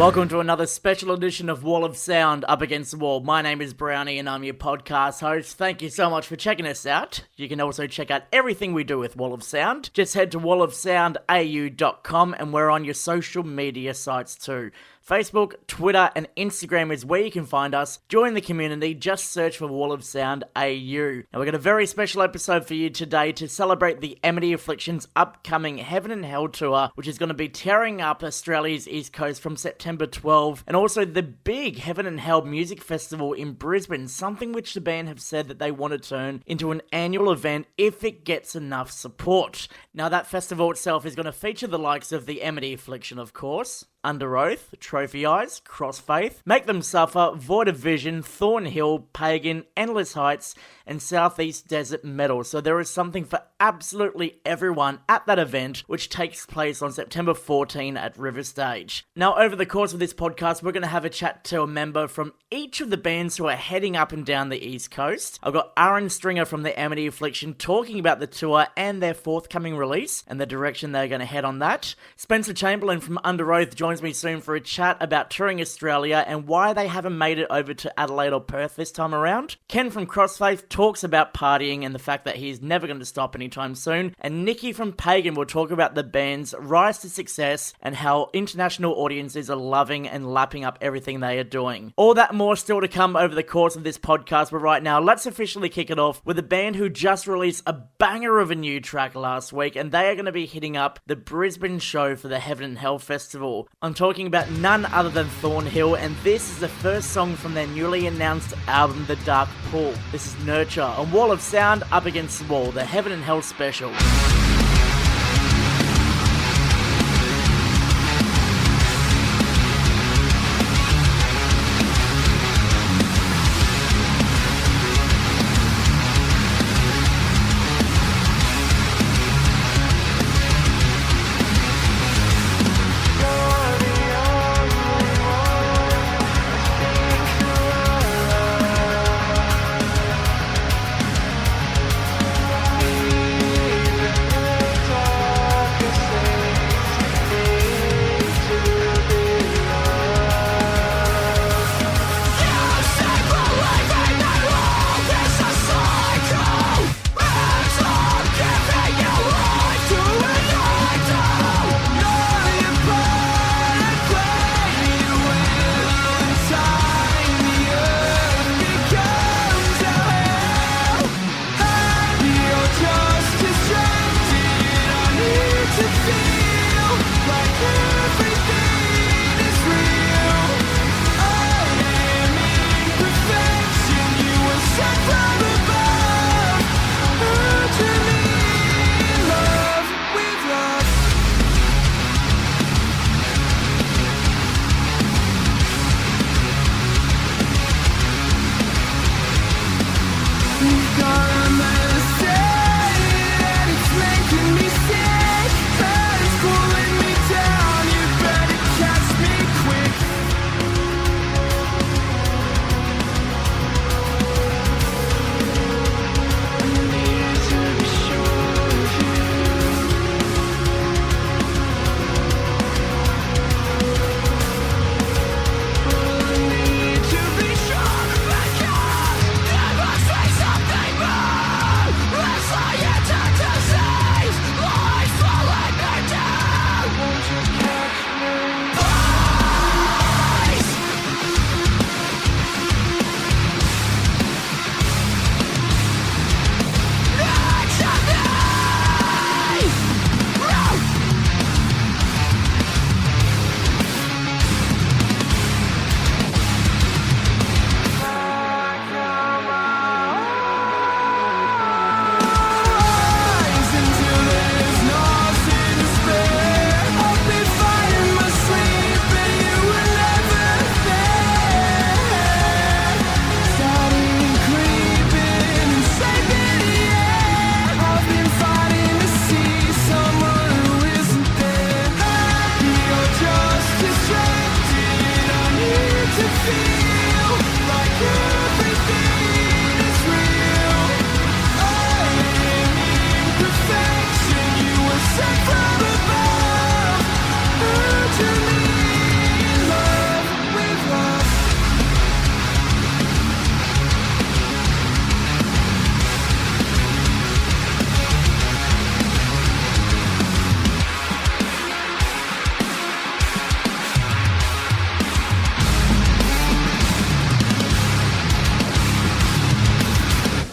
Welcome to another special edition of Wall of Sound Up Against the Wall. My name is Browny and I'm your podcast host. Thank you so much for checking us out. You can also check out everything we do with Wall of Sound. Just head to wallofsoundau.com and we're on your social media sites too. Facebook, Twitter, and Instagram is where you can find us. Join the community, just search for Wall of Sound AU. Now, we've got a very special episode for you today to celebrate the Amity Affliction's upcoming Heaven and Hell tour, which is going to be tearing up Australia's East Coast from September 12, and also the big Heaven and Hell music festival in Brisbane, something which the band have said that they want to turn into an annual event if it gets enough support. Now, that festival itself is going to feature the likes of the Amity Affliction, of course, Underoath, Trophy Eyes, Crossfaith, Make Them Suffer, Void of Vision, Thornhill, Pagan, Endless Heights, and Southeast Desert Metal. So there is something for absolutely everyone at that event, which takes place on September 14 at River Stage. Now, over the course of this podcast, we're going to have a chat to a member from each of the bands who are heading up and down the East Coast. I've got Ahren Stringer from the Amity Affliction talking about the tour and their forthcoming release and the direction they're going to head on that. Spencer Chamberlain from Underoath joins me soon for a chat about touring Australia and why they haven't made it over to Adelaide or Perth this time around. Ken from Crossfaith talks about partying and the fact that he's never going to stop anytime soon. And Nikki from Pagan will talk about the band's rise to success and how international audiences are loving and lapping up everything they are doing. All that and more still to come over the course of this podcast, but right now, let's officially kick it off with a band who just released a banger of a new track last week, and they are going to be hitting up the Brisbane show for the Heaven and Hell Festival. I'm talking about none other than Thornhill, and this is the first song from their newly announced album, The Dark Pool. This is Nurture, on Wall of Sound Up Against the Wall, the Heaven and Hell special.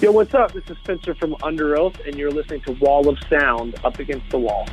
Yo, what's up? This is Spencer from Underoath, and you're listening to Wall of Sound, Up Against the Wall.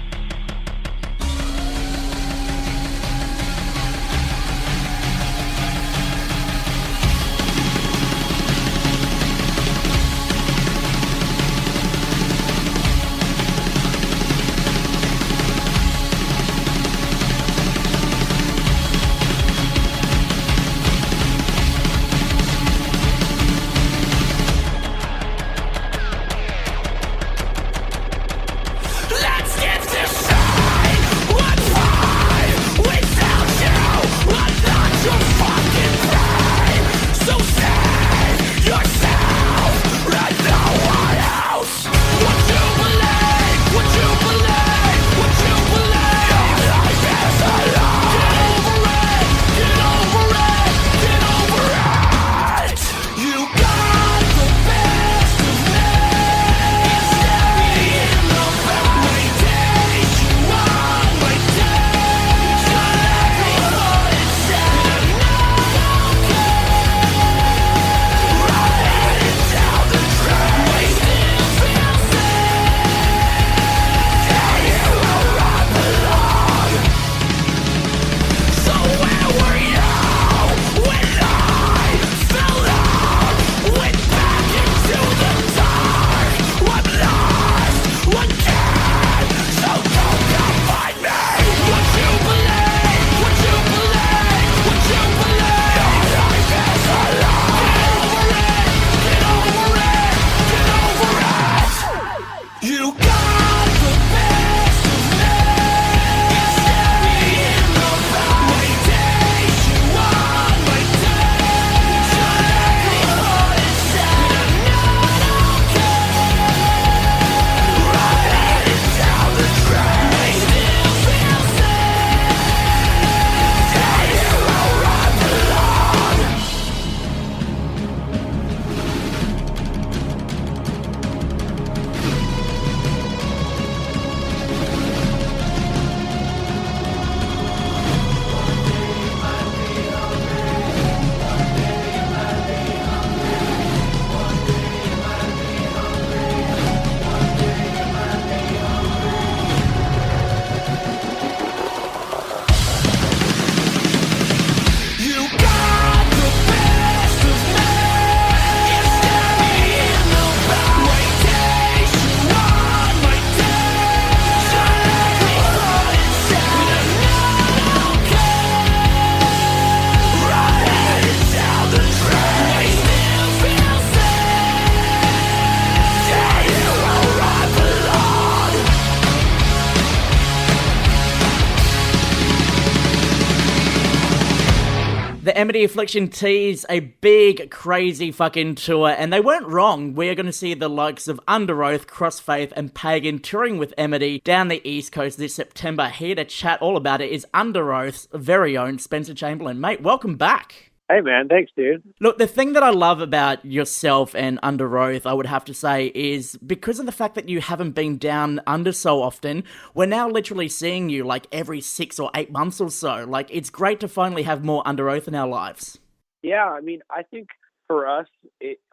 The Amity Affliction tease a big, crazy fucking tour, and they weren't wrong. We are going to see the likes of Underoath, Crossfaith and Pagan touring with Amity down the East Coast this September. Here to chat all about it is Underoath's very own Spencer Chamberlain. Mate, welcome back. Hey, man. Thanks, dude. Look, the thing that I love about yourself and Underoath, I would have to say, is because of the fact that you haven't been down under so often, we're now literally seeing you like every 6 or 8 months or so. Like, it's great to finally have more Underoath in our lives. Yeah, I mean, I think for us,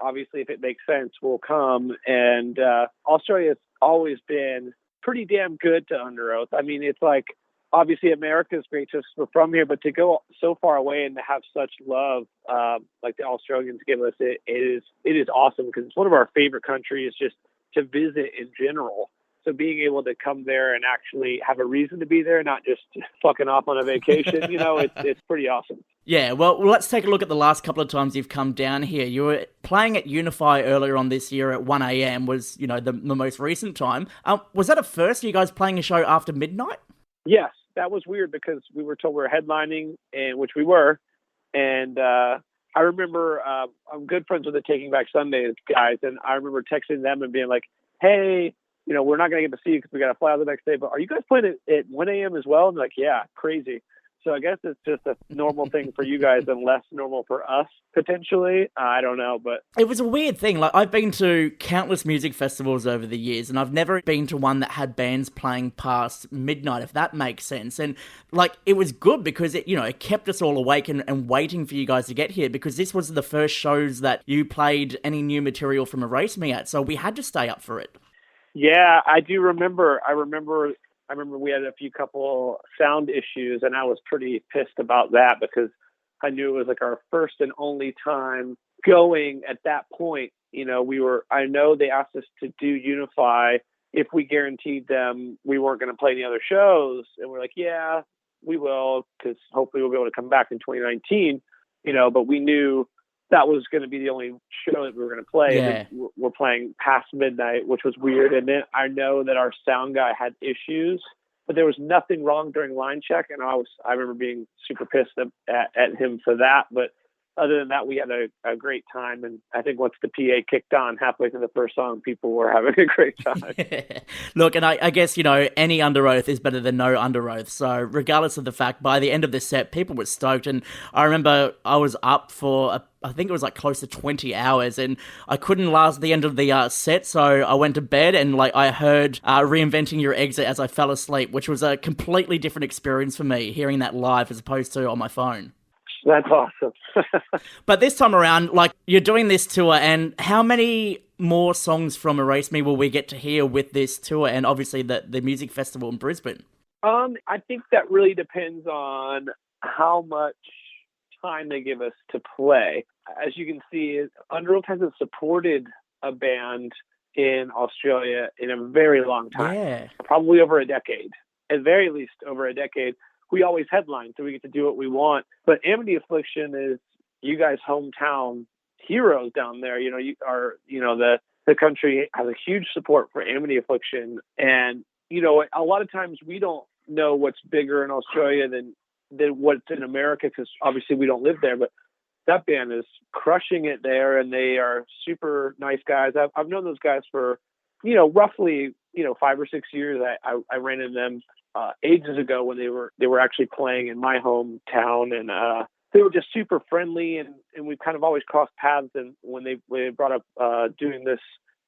obviously, if it makes sense, we'll come. And Australia's always been pretty damn good to Underoath. I mean, it's like, obviously, America is great just we're from here, but to go so far away and to have such love, like the Australians give us, it is awesome because it's one of our favorite countries just to visit in general. So being able to come there and actually have a reason to be there, not just fucking off on a vacation, it's pretty awesome. Yeah, well, let's take a look at the last couple of times you've come down here. You were playing at Unify earlier on this year at 1 a.m. was, the most recent time. Was that at first? Are you guys playing a show after midnight? Yes. That was weird because we were told we were headlining, and which we were. And I remember I'm good friends with the Taking Back Sunday guys, and I remember texting them and being like, hey, we're not going to get to see you because we got to fly out the next day, but are you guys playing at 1 a.m. as well? And they're like, yeah, crazy. So I guess it's just a normal thing for you guys and less normal for us, potentially. I don't know, but... It was a weird thing. Like, I've been to countless music festivals over the years, and I've never been to one that had bands playing past midnight, if that makes sense. And, like, it was good because it, it kept us all awake and waiting for you guys to get here, because this was the first shows that you played any new material from Erase Me at, so we had to stay up for it. Yeah, I do remember. I remember we had a few couple sound issues, and I was pretty pissed about that because I knew it was like our first and only time going at that point. I know they asked us to do Unify if we guaranteed them we weren't going to play any other shows. And we're like, yeah, we will, because hopefully we'll be able to come back in 2019, but we knew that was going to be the only show that we were going to play. Yeah. And then we're playing past midnight, which was weird. And then I know that our sound guy had issues, but there was nothing wrong during line check. And I remember being super pissed at him for that. But other than that, we had a great time. And I think once the PA kicked on halfway through the first song, people were having a great time. Look, and I guess, any Underoath is better than no Underoath. So regardless of the fact, by the end of the set, people were stoked. And I remember I was up for I think it was like close to 20 hours, and I couldn't last the end of the set, so I went to bed, and I heard Reinventing Your Exit as I fell asleep, which was a completely different experience for me, hearing that live as opposed to on my phone. That's awesome. But this time around, you're doing this tour, and how many more songs from Erase Me will we get to hear with this tour, and obviously the music festival in Brisbane? I think that really depends on how much time they give us to play. As you can see, Underoath hasn't supported a band in Australia in a very long time. Yeah. Probably over a decade. At very least over a decade. We always headline, so we get to do what we want. But Amity Affliction is you guys' hometown heroes down there. The country has a huge support for Amity Affliction. And, a lot of times we don't know what's bigger in Australia than what's in America, because obviously we don't live there, but that band is crushing it there, and they are super nice guys. I've known those guys for, roughly, 5 or 6 years. I ran into them ages ago when they were actually playing in my hometown, and they were just super friendly, and we've kind of always crossed paths. And when they brought up doing this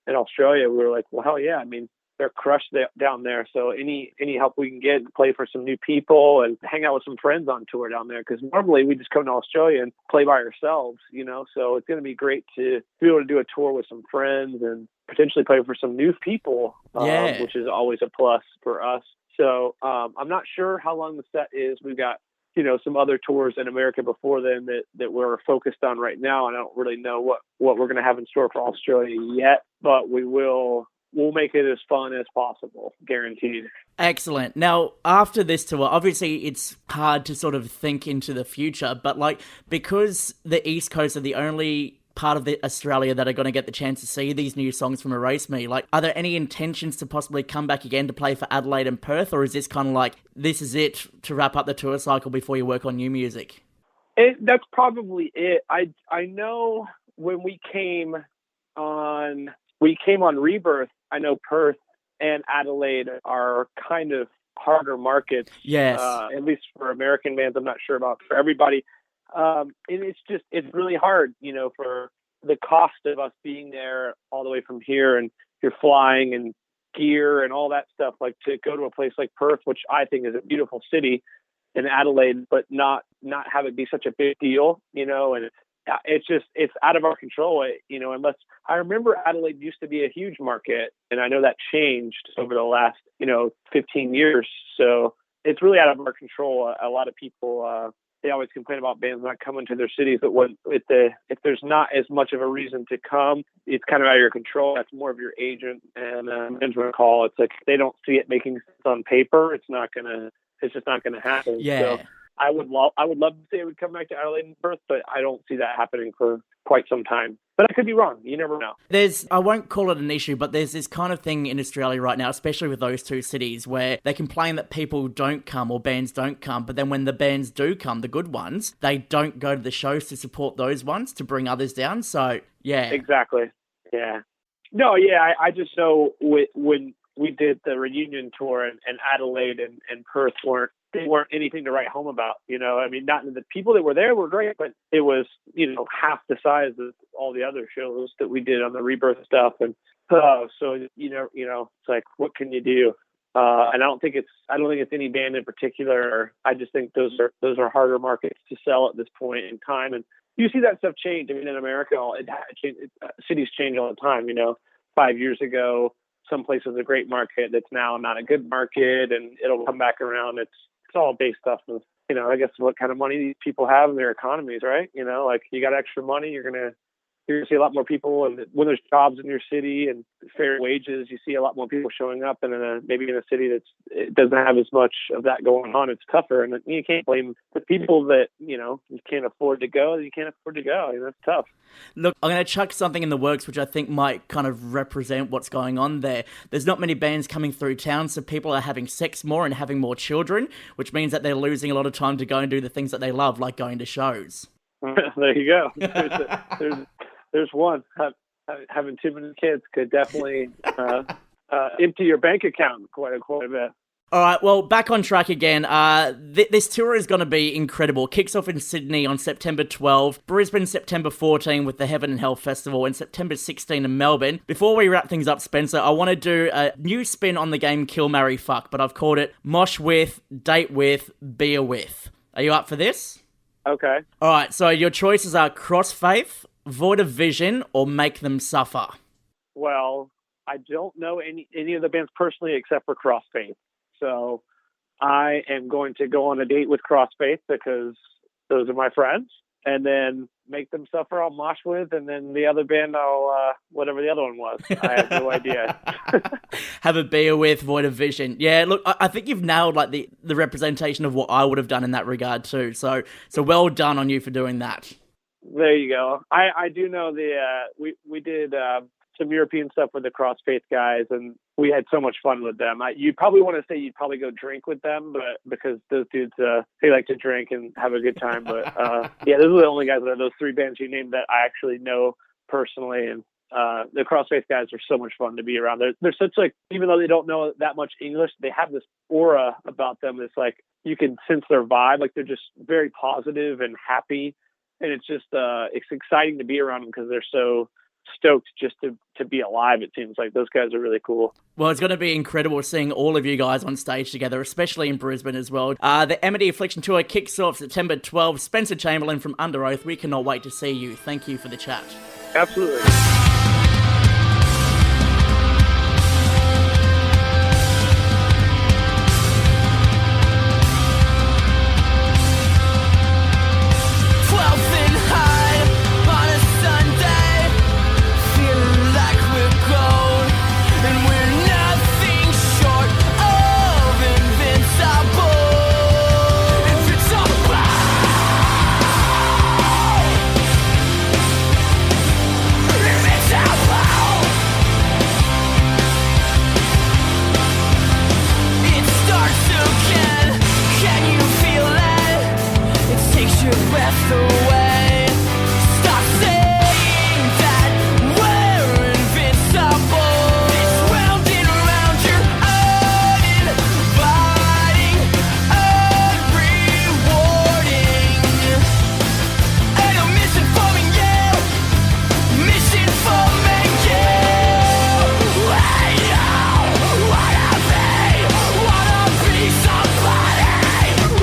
in Australia, we were like, well, hell yeah. I mean, they're crushed down there. So any help we can get, play for some new people and hang out with some friends on tour down there. Because normally we just come to Australia and play by ourselves, So it's going to be great to be able to do a tour with some friends and potentially play for some new people, which is always a plus for us. So I'm not sure how long the set is. We've got, some other tours in America before then that we're focused on right now. And I don't really know what we're going to have in store for Australia yet, but we'll make it as fun as possible, guaranteed. Excellent. Now, after this tour, obviously it's hard to sort of think into the future, but because the East Coast are the only part of Australia that are going to get the chance to see these new songs from Erase Me, are there any intentions to possibly come back again to play for Adelaide and Perth, or is this kind of this is it to wrap up the tour cycle before you work on new music? That's probably it. I know when we came on Rebirth, I know Perth and Adelaide are kind of harder markets. Yes. At least for American bands. I'm not sure about for everybody. And it's really hard, for the cost of us being there all the way from here, and you're flying and gear and all that stuff, to go to a place like Perth, which I think is a beautiful city, and Adelaide, but not have it be such a big deal, and it's out of our control, unless I remember Adelaide used to be a huge market, and I know that changed over the last, 15 years. So it's really out of our control. A lot of people, they always complain about bands not coming to their cities, but if there's not as much of a reason to come, it's kind of out of your control. That's more of your agent and management call. It's like, they don't see it making sense on paper. It's just not gonna happen. Yeah. So I would love to say it would come back to Adelaide and Perth, but I don't see that happening for quite some time. But I could be wrong. You never know. I won't call it an issue, but there's this kind of thing in Australia right now, especially with those two cities, where they complain that people don't come or bands don't come, but then when the bands do come, the good ones, they don't go to the shows to support those ones, to bring others down. So, yeah. Exactly. Yeah. No, yeah, I just know when we did the reunion tour and Adelaide and Perth weren't they weren't anything to write home about. I mean, not the people that were there were great, but it was, half the size of all the other shows that we did on the Rebirth stuff. And so, it's like, what can you do? And I don't think it's any band in particular. I just think those are harder markets to sell at this point in time. And you see that stuff change. I mean, in America, cities change all the time. 5 years ago, some place was a great market that's now not a good market, and it'll come back around. It's all based off of, I guess what kind of money these people have in their economies, right? Like you got extra money, you're gonna see a lot more people, and when there's jobs in your city and fair wages, you see a lot more people showing up. And maybe in a city it doesn't have as much of that going on, it's tougher. And you can't blame the people that you can't afford to go. You can't afford to go. That's tough. Look, I'm going to chuck something in the works which I think might kind of represent what's going on there. There's not many bands coming through town, so people are having sex more and having more children, which means that they're losing a lot of time to go and do the things that they love, like going to shows. There you go. There's one. Having too many kids could definitely empty your bank account quite a bit. All right, well, back on track again. This tour is going to be incredible. Kicks off in Sydney on September 12, Brisbane September 14 with the Heaven and Hell Festival, and September 16 in Melbourne. Before we wrap things up, Spencer, I want to do a new spin on the game Kill, Marry, Fuck, but I've called it Mosh With, Date With, Beer With. Are you up for this? Okay. All right, so your choices are Crossfaith, Void of Vision, or Make Them Suffer. Well, I don't know any of the bands personally except for Crossfaith. So I am going to go on a date with Crossfaith because those are my friends, and then Make Them Suffer I'll mosh with, and then the other band I'll, whatever the other one was. I have no idea. Have a beer with, Void of Vision. Yeah, look, I think you've nailed like the representation of what I would have done in that regard too. So well done on you for doing that. There you go. I do know we did some European stuff with the Crossfaith guys, and we had so much fun with them. You'd probably want to say you'd probably go drink with them, but because those dudes they like to drink and have a good time. But yeah, those are the only guys that are those three bands you named that I actually know personally. And the Crossfaith guys are so much fun to be around. They're such like, even though they don't know that much English, they have this aura about them. It's like you can sense their vibe. Like they're just very positive and happy. And it's just, it's exciting to be around them because they're so stoked just to be alive. It seems like those guys are really cool. Well, it's going to be incredible seeing all of you guys on stage together, especially in Brisbane as well. The Amity Affliction Tour kicks off September 12. Spencer Chamberlain from Underoath, we cannot wait to see you. Thank you for the chat. Absolutely.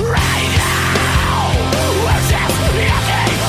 Right now, we're just nothing.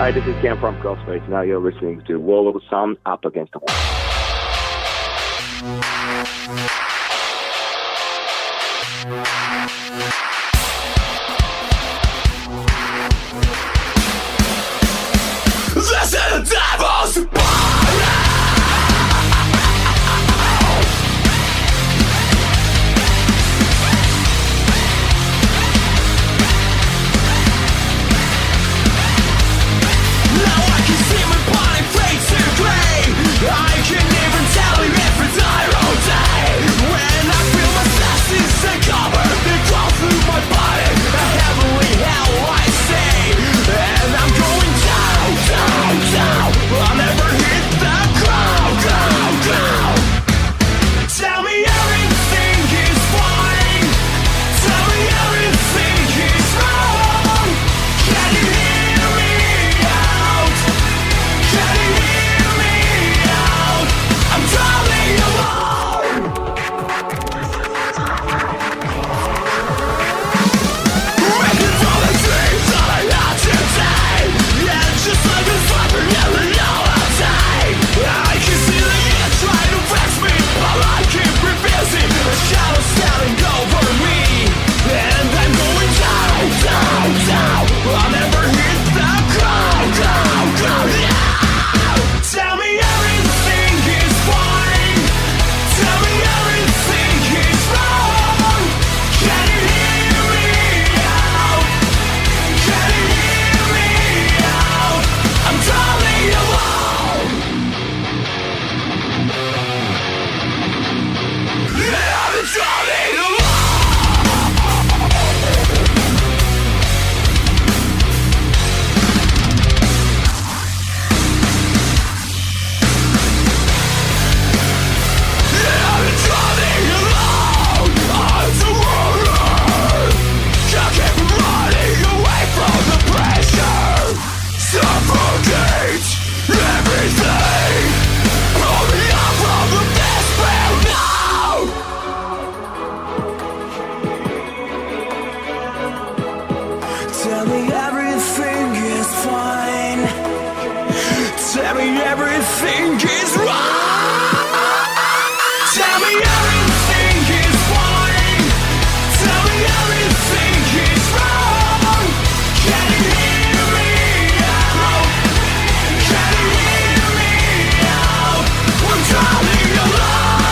Hi, this is Cam from Crossfaith. Now you're listening to Wall of Sound Up Against the Wall. This is the devil's body. Now I can see my body fade to gray. I can even tell you if it's night or day. When I feel my senses take cover, they crawl through my body. A heavenly hell I see, and I'm going down, down, down. I'll never hit the ground, ground, ground. Tell me everything is fine. Tell me everything is wrong. Can you hear me out? Can you hear me out? I'm drowning alone. Records all the dreams that I had today. Yeah, just like a fire in the yellow day. I can see the air trying to vex me, but I keep refusing. A shadow standing over me, and I'm going down, down, down. I'll never hit the ground, ground, ground. Yeah! Tell me everything is fine. Tell me everything is wrong. Can you hear me out? Can you hear me out? I'm drowning alone. Yeah, I'm drowning alone. Yeah, I'm drowning alone. I'm so worried. Can't keep running away from the pressure. Suffocate everything. Pull me up from the despair now. Tell me everything is fine. Tell me everything is wrong. Tell me everything is fine. Tell me everything is wrong. Can you hear me out? Can you hear me out? I'm drowning alone.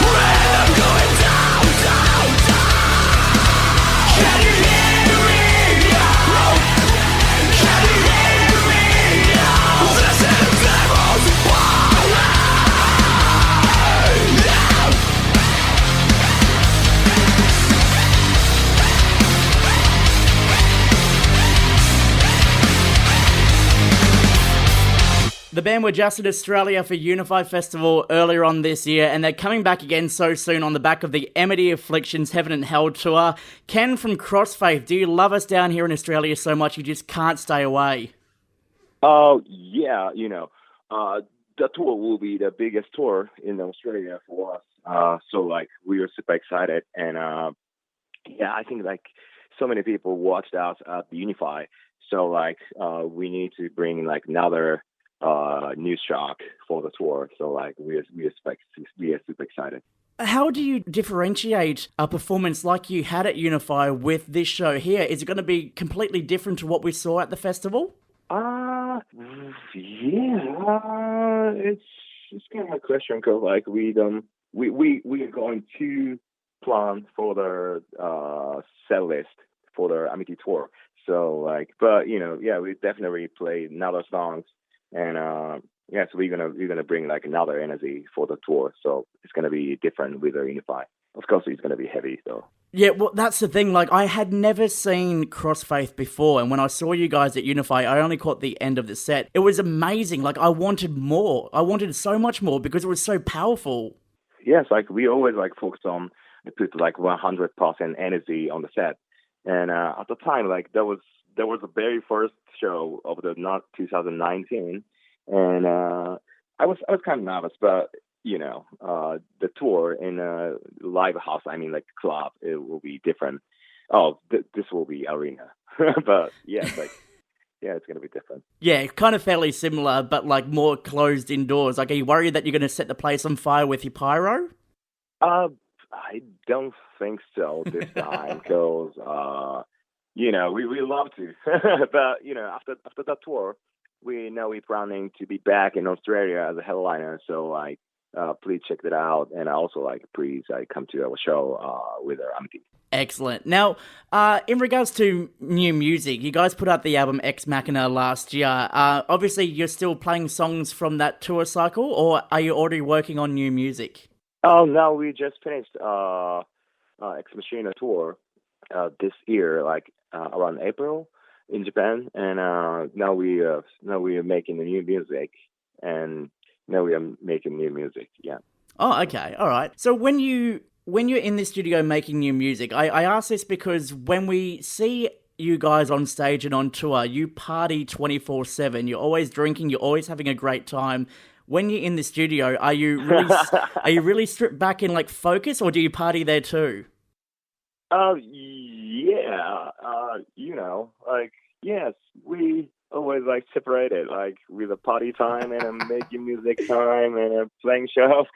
When I'm going down, down, down. Can you hear me out? Can you hear me out? This is the devil's body. Yeah. The band were just in Australia for Unify Festival earlier on this year, and they're coming back again so soon on the back of the Amity Affliction's Heaven and Hell tour. Ken from Crossfaith, do you love us down here in Australia so much you just can't stay away? Oh, yeah, the tour will be the biggest tour in Australia for us. So, like, we are super excited. And, yeah, I think, like, so many people watched us at the Unify. So, like, we need to bring, like, another news shock for the tour. So, like, we are super excited. How do you differentiate a performance like you had at Unify with this show here? Is it going to be completely different to what we saw at the festival? Yeah, it's kind of a question because like we are going to plan for the set list for the Amity tour. So like, but we definitely play another songs, and so we're gonna bring like another energy for the tour. So it's gonna be different with the Unify. Of course, it's gonna be heavy though. Yeah, well, that's the thing. Like, I had never seen Crossfaith before, and when I saw you guys at Unify, I only caught the end of the set. It was amazing. Like, I wanted more. I wanted so much more because it was so powerful. Yes, like we always like focus on put like 100% energy on the set, and at the time, like there was the very first show of the not 2019, and I was kind of nervous, but the tour in a live house, I mean, like club, it will be different. Oh, this will be arena. But yeah, like it's going to be different. Yeah, kind of fairly similar, but like more closed indoors. Like, are you worried that you're going to set the place on fire with your pyro? I don't think so this time, because we love to, but after that tour, we know we're planning to be back in Australia as a headliner. So please check that out, and also please come to our show with our Amity. Excellent. Now, in regards to new music, you guys put out the album Ex Machina last year. Obviously, you're still playing songs from that tour cycle, or are you already working on new music? Oh, no, we just finished Ex Machina tour this year, around April in Japan, and now we are making the new music, and now we are making new music. Yeah. Oh, okay, all right. So when you're in the studio making new music, I ask this because when we see you guys on stage and on tour, you party 24/7. You're always drinking. You're always having a great time. When you're in the studio, are you really stripped back and focus, or do you party there too? Yes, we always separated, with a party time and a making music time and a playing shows.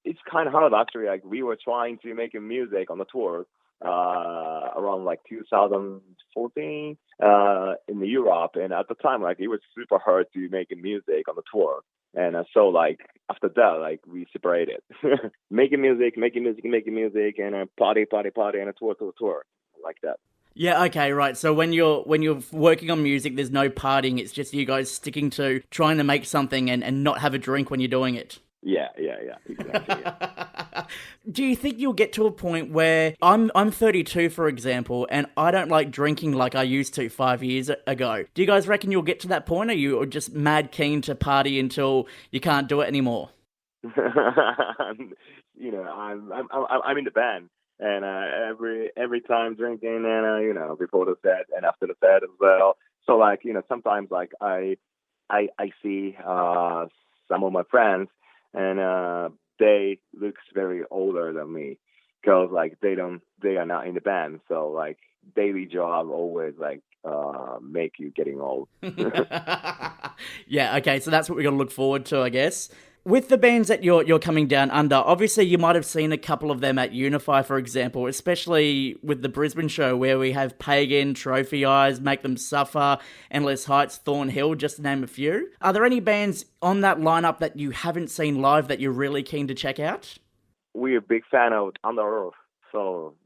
It's kind of hard actually. We were trying to make music on the tour around 2014 in Europe, and at the time it was super hard to make music on the tour. And so after that we separated, making music, and a party, and a tour like that. Yeah, okay, right. So when you're working on music, there's no partying. It's just you guys sticking to trying to make something and not have a drink when you're doing it. Yeah, exactly. Yeah. Do you think you'll get to a point where I'm 32, for example, and I don't like drinking like I used to 5 years ago? Do you guys reckon you'll get to that point, or you just mad keen to party until you can't do it anymore? I'm in the band, and every time drinking, and before the set and after the set as well. So sometimes I see some of my friends, and they looks very older than me, because they are not in the band. So daily job always make you getting old. Yeah, okay, so that's what we're gonna look forward to, I guess. With the bands that you're coming down under, obviously you might have seen a couple of them at Unify, for example, especially with the Brisbane show where we have Pagan, Trophy Eyes, Make Them Suffer, Endless Heights, Thornhill, just to name a few. Are there any bands on that lineup that you haven't seen live that you're really keen to check out? We're a big fan of Underoath, so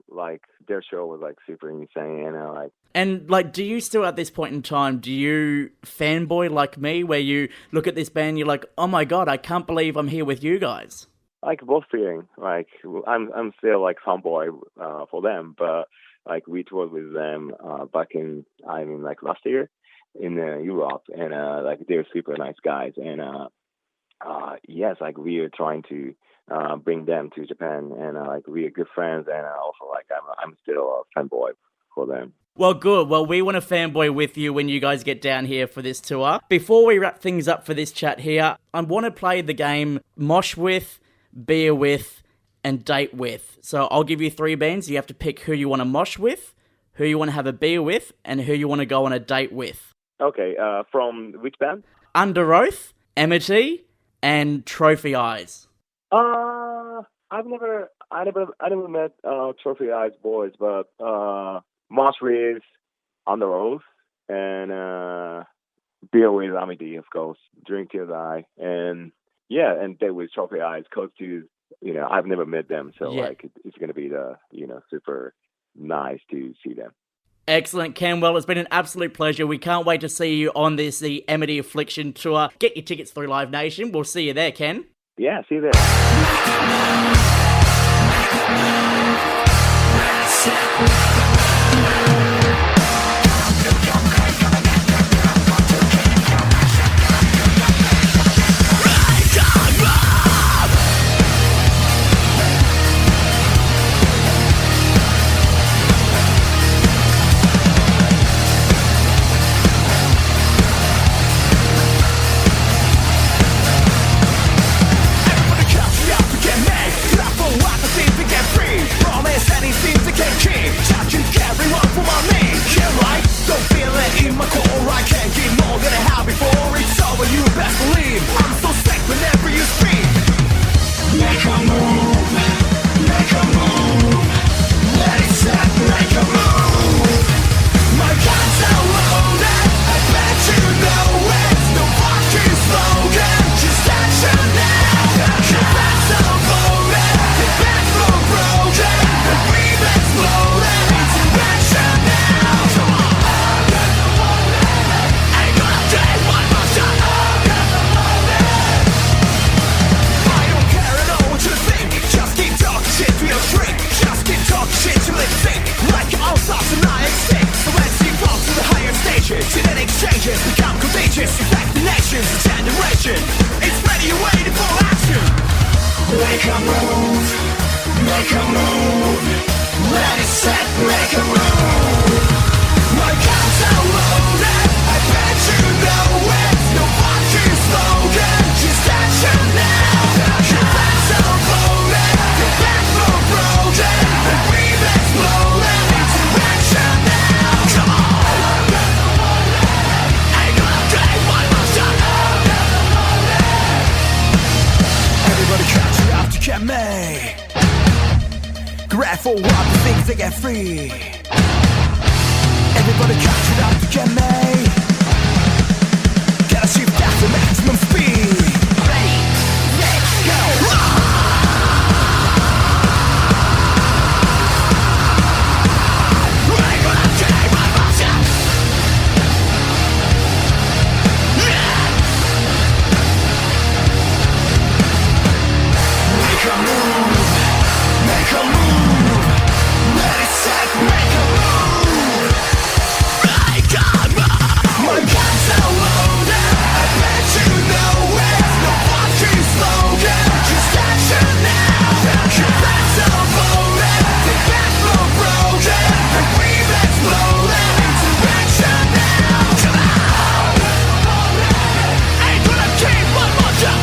their show was super insane, and And do you still at this point in time, do you fanboy like me, where you look at this band and you're like, oh my god, I can't believe I'm here with you guys? Both feeling. I'm still fanboy for them, but we toured with them back in last year in Europe, and they're super nice guys, and yes, we are trying to bring them to Japan, and we are good friends, and also I'm still a fanboy for them. Well, good. Well, we want to fanboy with you when you guys get down here for this tour. Before we wrap things up for this chat here, I want to play the game Mosh With, Beer With, and Date With. So I'll give you 3 bands. You have to pick who you want to mosh with, who you want to have a beer with, and who you want to go on a date with. Okay, from which band? Underoath, Amity, and Trophy Eyes. I never met Trophy Eyes boys, but Mosh with Underoath, and beer with Amity, of course. Drink till die, and date with Trophy Eyes. Cause to I've never met them, so it's gonna be super nice to see them. Excellent, Ken. Well, it's been an absolute pleasure. We can't wait to see you on the Amity Affliction tour. Get your tickets through Live Nation. We'll see you there, Ken. Yeah, see you there. Anything to get king, Just protect the nation's generation. It's ready and waiting for action. Make a move, make a move. Let it set, make a move. My guns are loaded, I bet you know it. No fucking slogan, just action now. Your plans are bloated, your back are broken, and we've exploded into action now. Come on, ain't gonna take my motion. Everybody catch you out to get me. Grab for what the things they get free. Everybody catch it up to get me. Gotta shift down to maximum speed. Ready, let's go. We're gonna take my motion. Make a move, make a move. Let it set, make a move. My guns are loaded, I bet you know it. No fucking slogan, just action now. Your plans are bloated, the back are broken, and we've exploded into action now. Come on, ain't gonna keep my motion.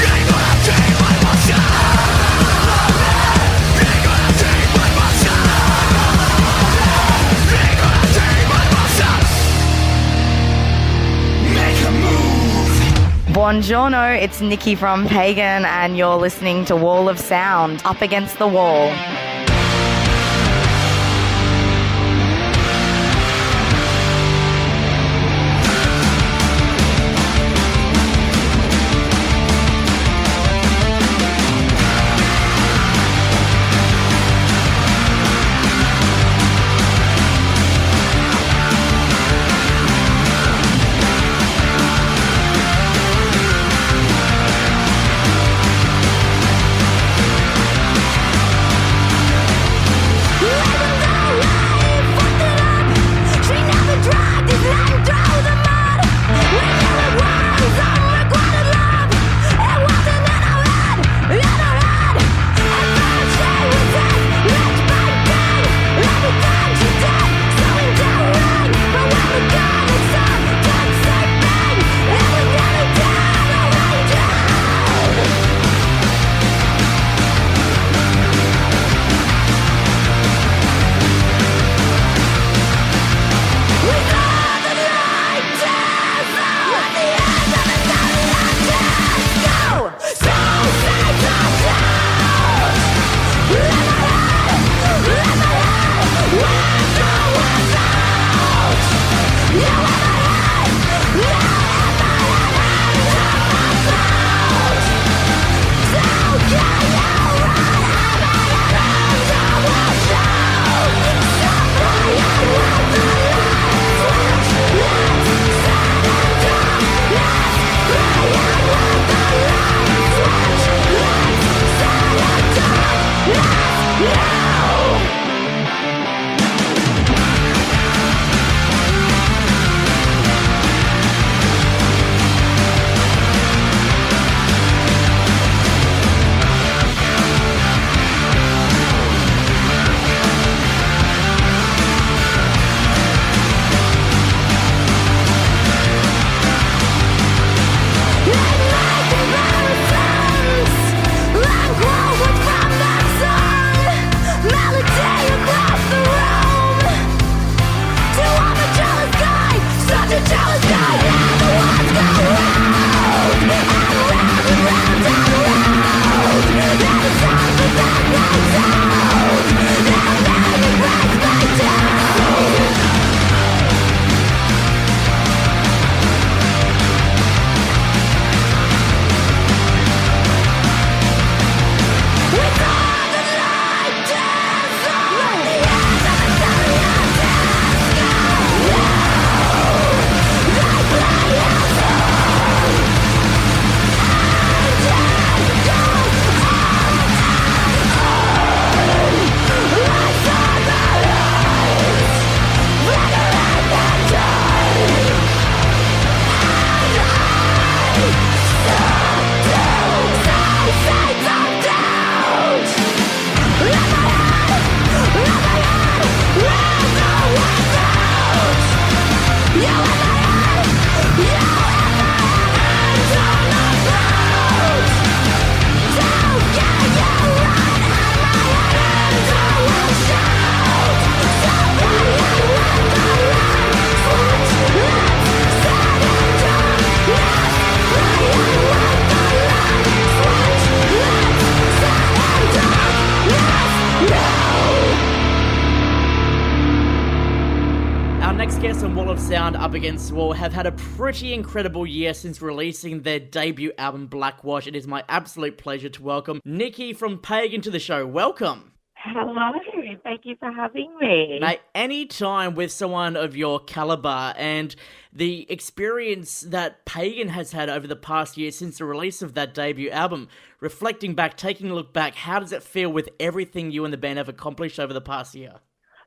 Ain't gonna keep my motion. Ain't gonna keep my motion. Ain't gonna keep my motion. Make a move. Buongiorno, it's Nikki from Pagan, and you're listening to Wall of Sound, Up Against the Wall. next guests on Wall of Sound, Up Against the Wall, have had a pretty incredible year since releasing their debut album, Blackwash. It is my absolute pleasure to welcome Nikki from Pagan to the show. Welcome. Hello, thank you for having me. Mate, any time with someone of your caliber and the experience that Pagan has had over the past year since the release of that debut album, reflecting back, taking a look back, how does it feel with everything you and the band have accomplished over the past year?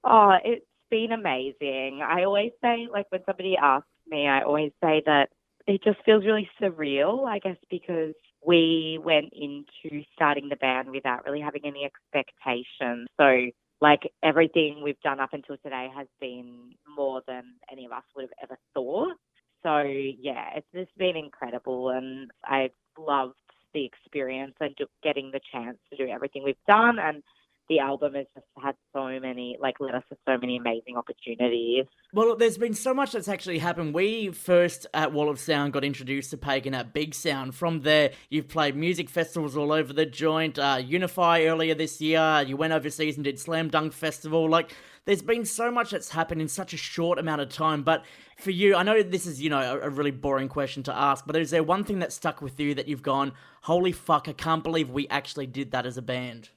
Oh, it's been amazing. I always say, like, when somebody asks me, I always say that it just feels really surreal, I guess, because we went into starting the band without really having any expectations. So, like, everything we've done up until today has been more than any of us would have ever thought. So, yeah, it's just been incredible, and I've loved the experience and getting the chance to do everything we've done. And the album has just had so many, like, led us to so many amazing opportunities. Well, there's been so much that's actually happened. We first at Wall of Sound got introduced to Pagan at Big Sound. From there, you've played music festivals all over the joint. Unify earlier this year. You went overseas and did Slam Dunk Festival. Like, there's been so much that's happened in such a short amount of time. But for you, I know this is, a really boring question to ask, but is there one thing that stuck with you that you've gone, holy fuck, I can't believe we actually did that as a band?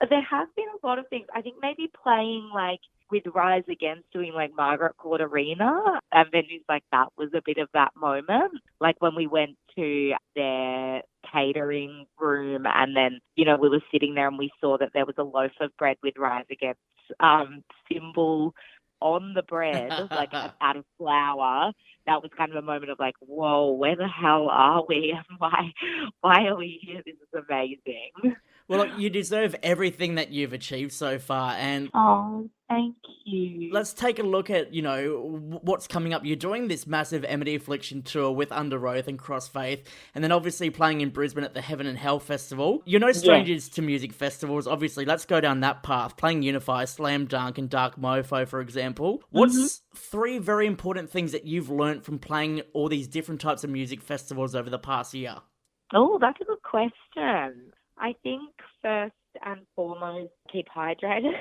There has been a lot of things. I think maybe playing, like, with Rise Against, doing, like, Margaret Court Arena, and venues like that was a bit of that moment. Like, when we went to their catering room and then, we were sitting there and we saw that there was a loaf of bread with Rise Against symbol on the bread, like, out of flour. That was kind of a moment of, like, whoa, where the hell are we? And why are we here? This is amazing. Well, look, you deserve everything that you've achieved so far, and oh, thank you. Let's take a look at, what's coming up. You're doing this massive Amity Affliction tour with Underoath and Crossfaith, and then obviously playing in Brisbane at the Heaven and Hell Festival. You're no strangers to music festivals, obviously. Let's go down that path. Playing Unify, Slam Dunk, and Dark Mofo, for example. What's three very important things that you've learned from playing all these different types of music festivals over the past year? Oh, that's a good question. I think first and foremost, keep hydrated.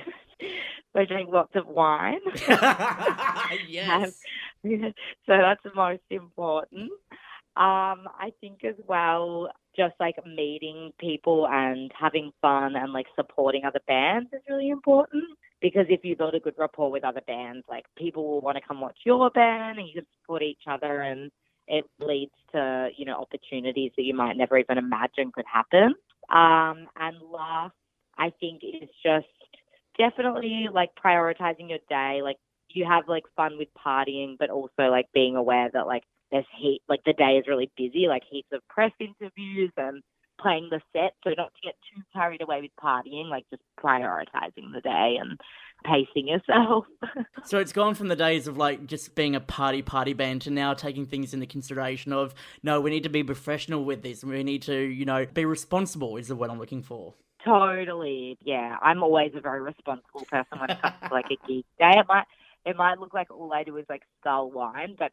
So drink lots of wine. Yes. So that's the most important. I think as well, just like meeting people and having fun and like supporting other bands is really important. Because if you build a good rapport with other bands, like people will want to come watch your band and you can support each other, and it leads to, opportunities that you might never even imagine could happen. And last, I think, is just definitely like prioritizing your day. Like you have like fun with partying, but also like being aware that like there's heat, like the day is really busy, like heaps of press interviews and playing the set. So not to get too carried away with partying, like just prioritizing the day and pacing yourself. So it's gone from the days of like just being a party band to now taking things into consideration of, no, we need to be professional with this. We need to, be responsible is the word I'm looking for. Totally. Yeah. I'm always a very responsible person when it comes to like a gig day. It might look like all I do is like scull wine, but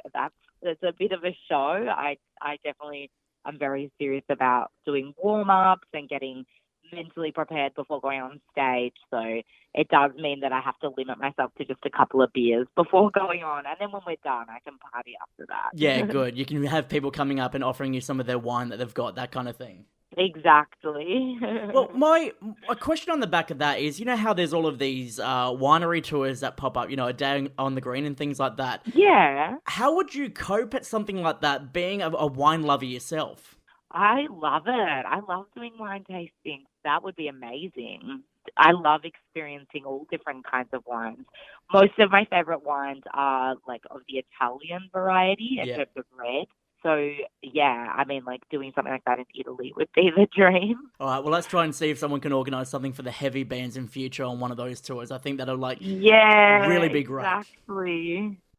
it's a bit of a show. I definitely I'm very serious about doing warm-ups and getting mentally prepared before going on stage. So it does mean that I have to limit myself to just a couple of beers before going on. And then when we're done, I can party after that. Yeah, good. You can have people coming up and offering you some of their wine that they've got, that kind of thing. Exactly. Well, my question on the back of that is, how there's all of these winery tours that pop up, a day on the green and things like that. Yeah. How would you cope at something like that, being a wine lover yourself? I love it. I love doing wine tastings. That would be amazing. I love experiencing all different kinds of wines. Most of my favorite wines are like of the Italian variety in terms of red. So, yeah, I mean, like, doing something like that in Italy would be the dream. All right, well, let's try and see if someone can organise something for the heavy bands in future on one of those tours. I think that'll, really be great.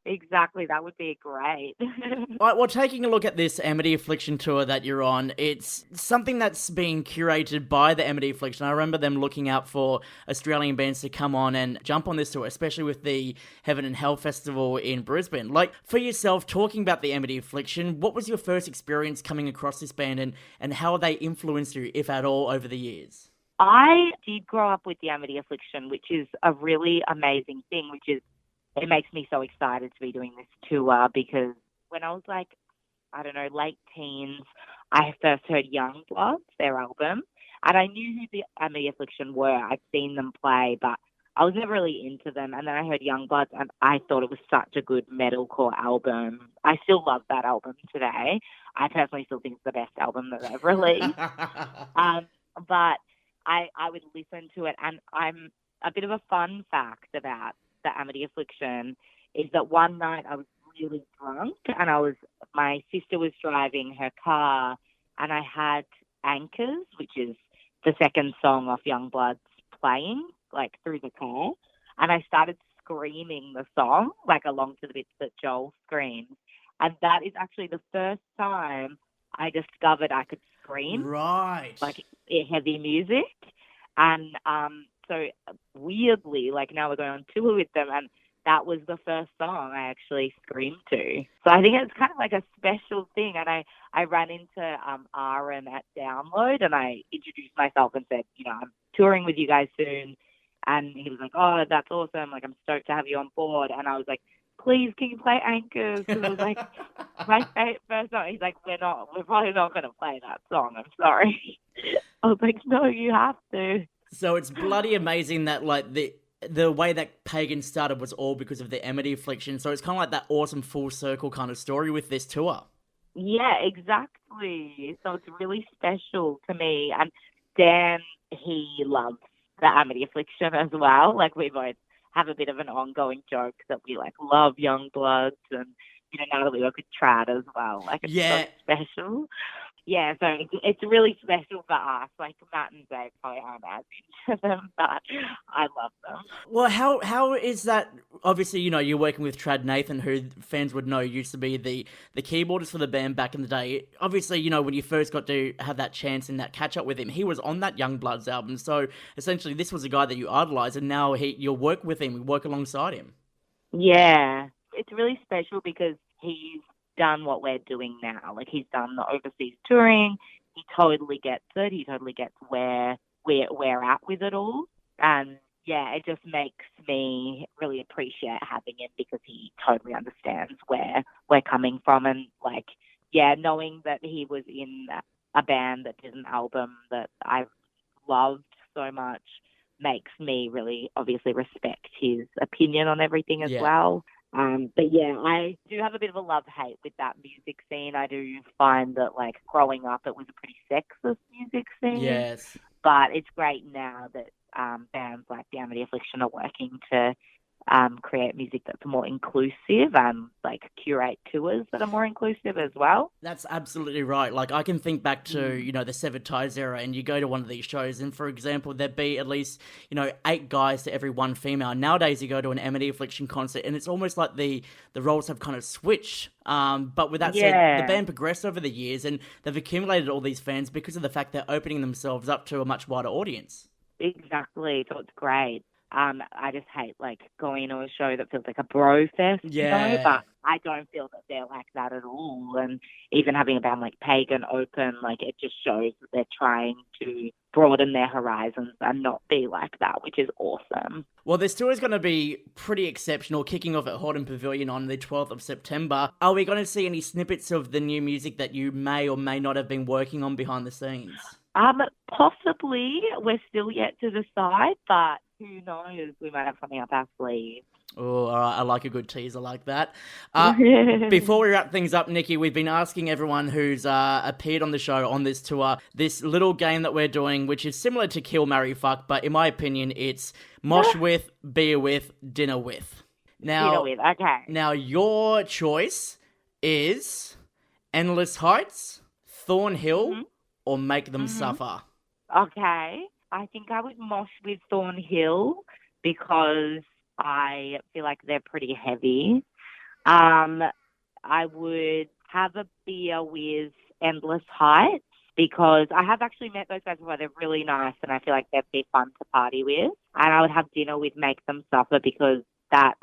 Exactly, that would be great. All right, well, taking a look at this Amity Affliction tour that you're on, it's something that's been curated by the Amity Affliction. I remember them looking out for Australian bands to come on and jump on this tour, especially with the Heaven and Hell Festival in Brisbane. Like, for yourself, talking about the Amity Affliction, what was your first experience coming across this band and how they influenced you, if at all, over the years? I did grow up with the Amity Affliction, which is a really amazing thing, which is it makes me so excited to be doing this tour because when I was like, I don't know, late teens, I first heard Youngbloods, their album, and I knew who the Amity Affliction were. I'd seen them play, but I was never really into them. And then I heard Youngbloods, and I thought it was such a good metalcore album. I still love that album today. I personally still think it's the best album that they've released. But I would listen to it, and I'm a bit of a fun fact about the Amity Affliction is that one night I was really drunk, and my sister was driving her car, and I had Anchors, which is the second song off Youngbloods, playing like through the car, and I started screaming the song like along to the bits that Joel screams, and that is actually the first time I discovered I could scream, right? Like heavy music, and so weirdly, like now we're going on tour with them, and that was the first song I actually screamed to. So I think it's kind of like a special thing. And I ran into Ahren at Download, and I introduced myself and said, I'm touring with you guys soon. And he was like, oh, that's awesome. Like, I'm stoked to have you on board. And I was like, please, can you play Anchors? Because it was like my first song. He's like, we're probably not going to play that song. I'm sorry. I was like, no, you have to. So it's bloody amazing that like the way that Pagan started was all because of the Amity Affliction. So it's kind of like that awesome full circle kind of story with this tour. Yeah, exactly. So it's really special to me. And Dan, he loves the Amity Affliction as well. Like we both have a bit of an ongoing joke that we like love Youngbloods, and now that we work with Trad as well, like it's so special. Yeah, so it's really special for us. Like Matt and Dave probably aren't as into them, but I love them. Well, how is that? Obviously, you're working with Trad Nathan, who fans would know used to be the keyboardist for the band back in the day. Obviously, when you first got to have that chance and that catch up with him, he was on that Youngbloods album. So essentially, this was a guy that you idolise, and now you'll work with him, you work alongside him. Yeah, it's really special because he's done what we're doing now. Like he's done the overseas touring. He totally gets it. He totally gets where we're at with it all. And yeah, it just makes me really appreciate having him because he totally understands where we're coming from. And like, yeah, knowing that he was in a band that did an album that I've loved so much makes me really obviously respect his opinion on everything as well. But yeah, I do have a bit of a love-hate with that music scene. I do find that, like, growing up, it was a pretty sexist music scene. Yes. But it's great now that bands like the Amity Affliction are working to create music that's more inclusive and, like, curate tours that are more inclusive as well. That's absolutely right. Like, I can think back to, the Severed Ties era, and you go to one of these shows, and for example, there'd be at least, 8 guys to every 1 female. Nowadays, you go to an Amity Affliction concert, and it's almost like the roles have kind of switched. But with that said, the band progressed over the years, and they've accumulated all these fans because of the fact they're opening themselves up to a much wider audience. Exactly. So it's great. I just hate, like, going to a show that feels like a bro fest, but I don't feel that they're like that at all. And even having a band like Pagan open, like, it just shows that they're trying to broaden their horizons and not be like that, which is awesome. Well, this tour is going to be pretty exceptional, kicking off at Horden Pavilion on the 12th of September. Are we going to see any snippets of the new music that you may or may not have been working on behind the scenes? Possibly. We're still yet to decide, but who knows? We might have something up our sleeve. Oh, all right. I like a good teaser like that. Before we wrap things up, Nikki, we've been asking everyone who's appeared on the show on this tour this little game that we're doing, which is similar to Kill, Marry, Fuck, but in my opinion, it's mosh with, beer with, dinner with. Now, okay. Now, your choice is Endless Heights, Thornhill, or Make Them Suffer. Okay. I think I would mosh with Thornhill because I feel like they're pretty heavy. I would have a beer with Endless Heights because I have actually met those guys before. They're really nice and I feel like they'd be fun to party with. And I would have dinner with Make Them Suffer because that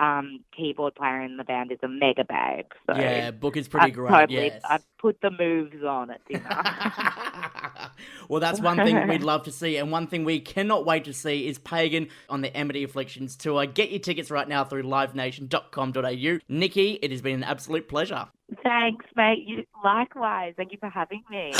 keyboard player in the band is a mega bag. So yeah, Book is pretty great. Yes. I've put the moves on at dinner. Well, that's one thing we'd love to see, and one thing we cannot wait to see is Pagan on the Amity Afflictions tour. Get your tickets right now through livenation.com.au. Nikki, it has been an absolute pleasure. Thanks, mate. Likewise. Thank you for having me.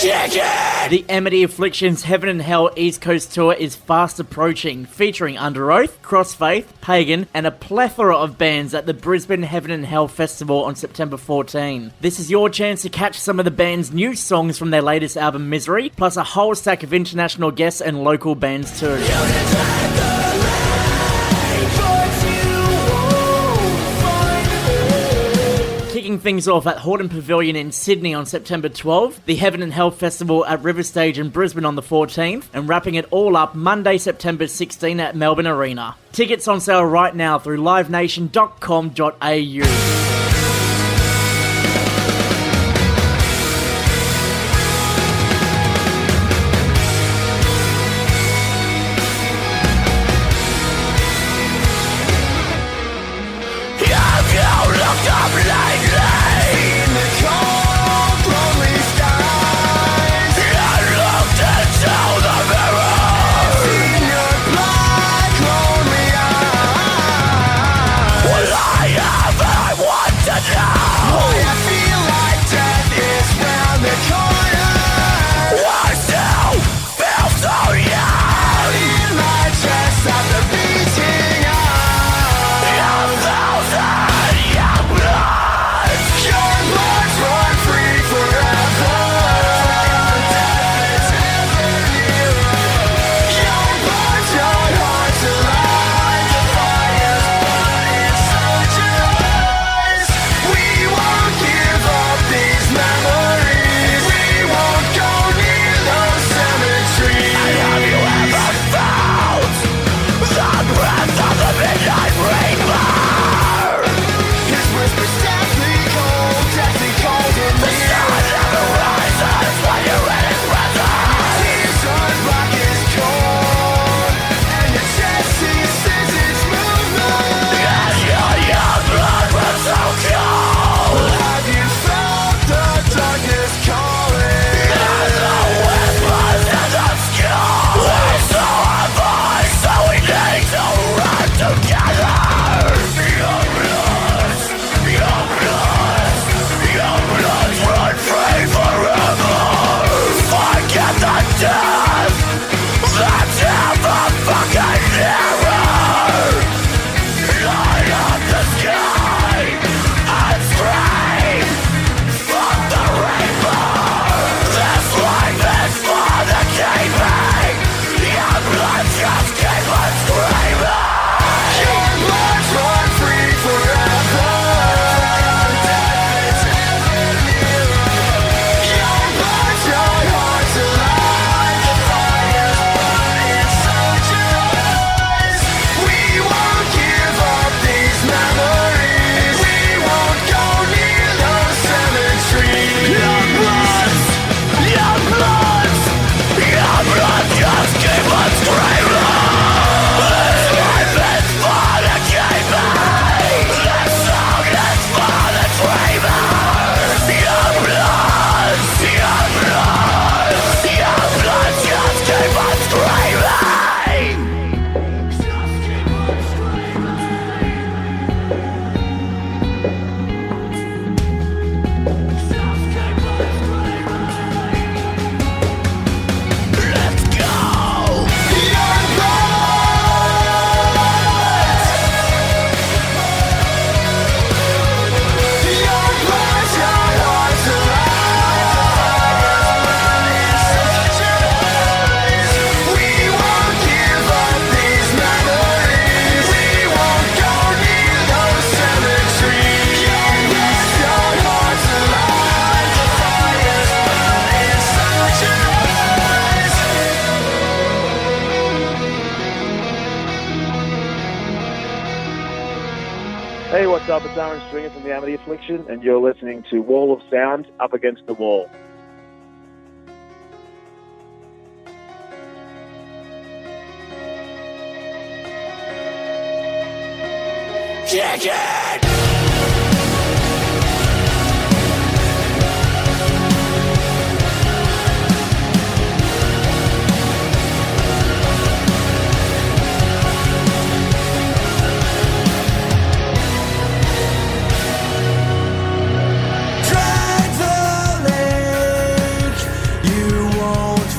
Chicken! The Amity Affliction's Heaven and Hell East Coast Tour is fast approaching, featuring Underoath, Crossfaith, Pagan, and a plethora of bands at the Brisbane Heaven and Hell Festival on September 14. This is your chance to catch some of the band's new songs from their latest album Misery, plus a whole stack of international guests and local bands too. Kicking things off at Horton Pavilion in Sydney on September 12th, the Heaven and Hell Festival at River Stage in Brisbane on the 14th, and wrapping it all up Monday, September 16 at Melbourne Arena. Tickets on sale right now through livenation.com.au. Hey, what's up? It's Ahren from the Amity Affliction, and you're listening to Wall of Sound, Up Against the Wall. Kick it! Drag the lake, you won't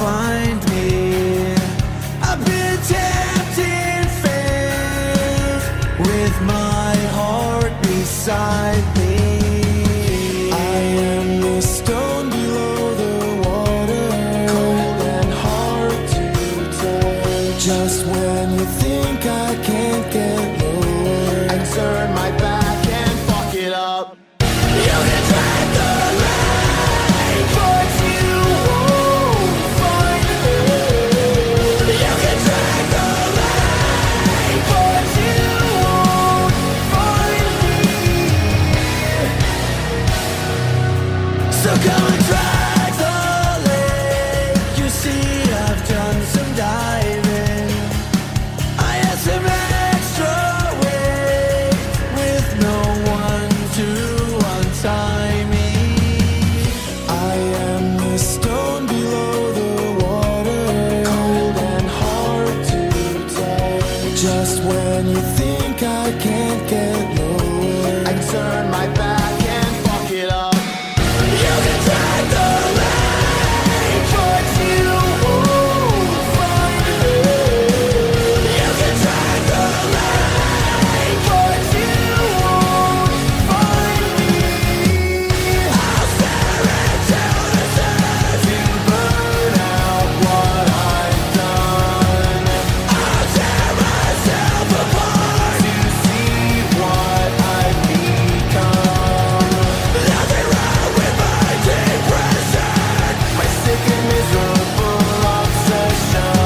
with my heart beside me. I am the stone below the water, cold and hard to touch. Just when you think I can't get lower, I turn my back and fuck it up. You can drag the rain, but you won't find me. You can drag the rain, but you won't find me. So come and drag the lake. You see, I've done some diving. I had some extra weight with no one to untie me. I am the stone below the water, cold and hard to touch. Just when you think I can't get lower, I turn my back and fuck it up. You can drag the rain, but you won't find me. You can drag the rain, but you won't find me. I'll stare into the sun to burn out what I've done. I'll tear myself apart to see what I've become. Nothing wrong with my depression, my sick and miserable obsession.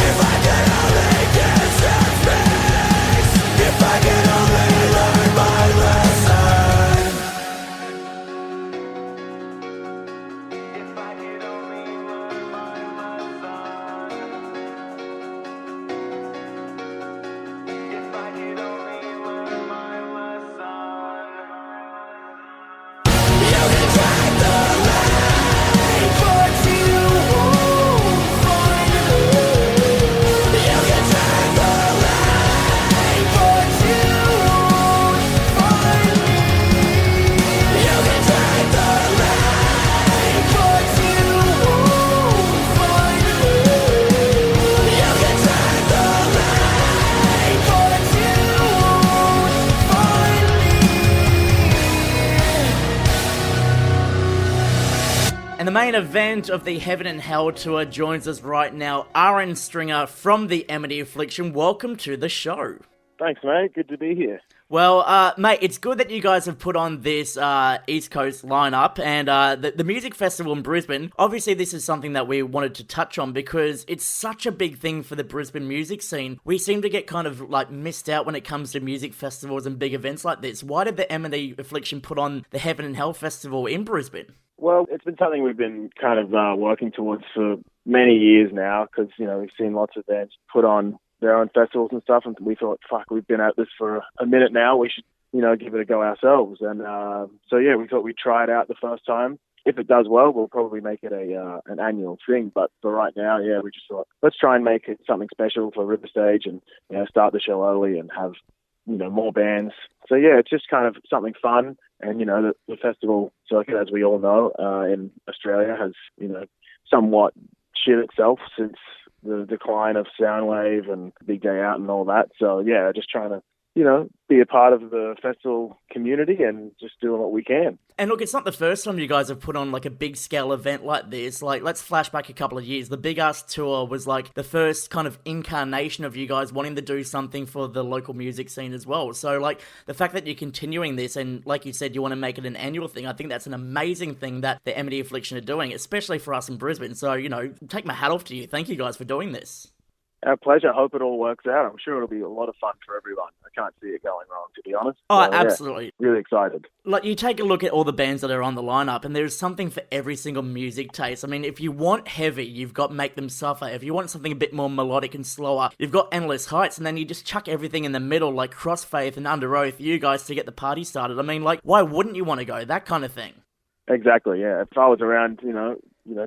If I could only get some space, if I could only learn my lesson. If I could only learn my lesson. If I could only learn my lesson. You can drag the rain, but you won't find me. You can drag the rain, but you won't find me. You can drag the rain, but you won't find me. You can drag the rain, but you won't find me. And the main event of the Heaven and Hell tour joins us right now, Ahren Stringer from the Amity Affliction. Welcome to the show. Thanks, mate. Good to be here. Well, mate, it's good that you guys have put on this East Coast lineup and the music festival in Brisbane. Obviously, this is something that we wanted to touch on because it's such a big thing for the Brisbane music scene. We seem to get kind of like missed out when it comes to music festivals and big events like this. Why did the Amity Affliction put on the Heaven and Hell Festival in Brisbane? Well, it's been something we've been kind of working towards for many years now because, you know, we've seen lots of bands put on their own festivals and stuff, and we thought, fuck, we've been at this for a minute now, we should, you know, give it a go ourselves. And so, yeah, we thought we'd try it out the first time. If it does well, we'll probably make it an annual thing. But for right now, yeah, we just thought, let's try and make it something special for River Stage and, you know, start the show early and have, you know, more bands. So, yeah, it's just kind of something fun. And, you know, the festival circuit, as we all know, in Australia has, you know, somewhat shit itself since the decline of Soundwave and Big Day Out and all that. So, yeah, just trying to, you know, be a part of the festival community and just doing what we can. And look, it's not the first time you guys have put on like a big scale event like this. Like, let's flash back a couple of years. The Big Ass Tour was like the first kind of incarnation of you guys wanting to do something for the local music scene as well. So, like, the fact that you're continuing this and, like you said, you want to make it an annual thing, I think that's an amazing thing that the Amity Affliction are doing, especially for us in Brisbane. So, you know, take my hat off to you. Thank you guys for doing this. Our pleasure. I hope it all works out. I'm sure it'll be a lot of fun for everyone. I can't see it going wrong, to be honest. Oh, So, absolutely. Yeah, really excited. Like, you take a look at all the bands that are on the lineup, and there's something for every single music taste. I mean, if you want heavy, you've got Make Them Suffer. If you want something a bit more melodic and slower, you've got Endless Heights, and then you just chuck everything in the middle, like Crossfaith and Underoath, you guys, to get the party started. I mean, like, why wouldn't you want to go? That kind of thing. Exactly, yeah. If I was around, you know,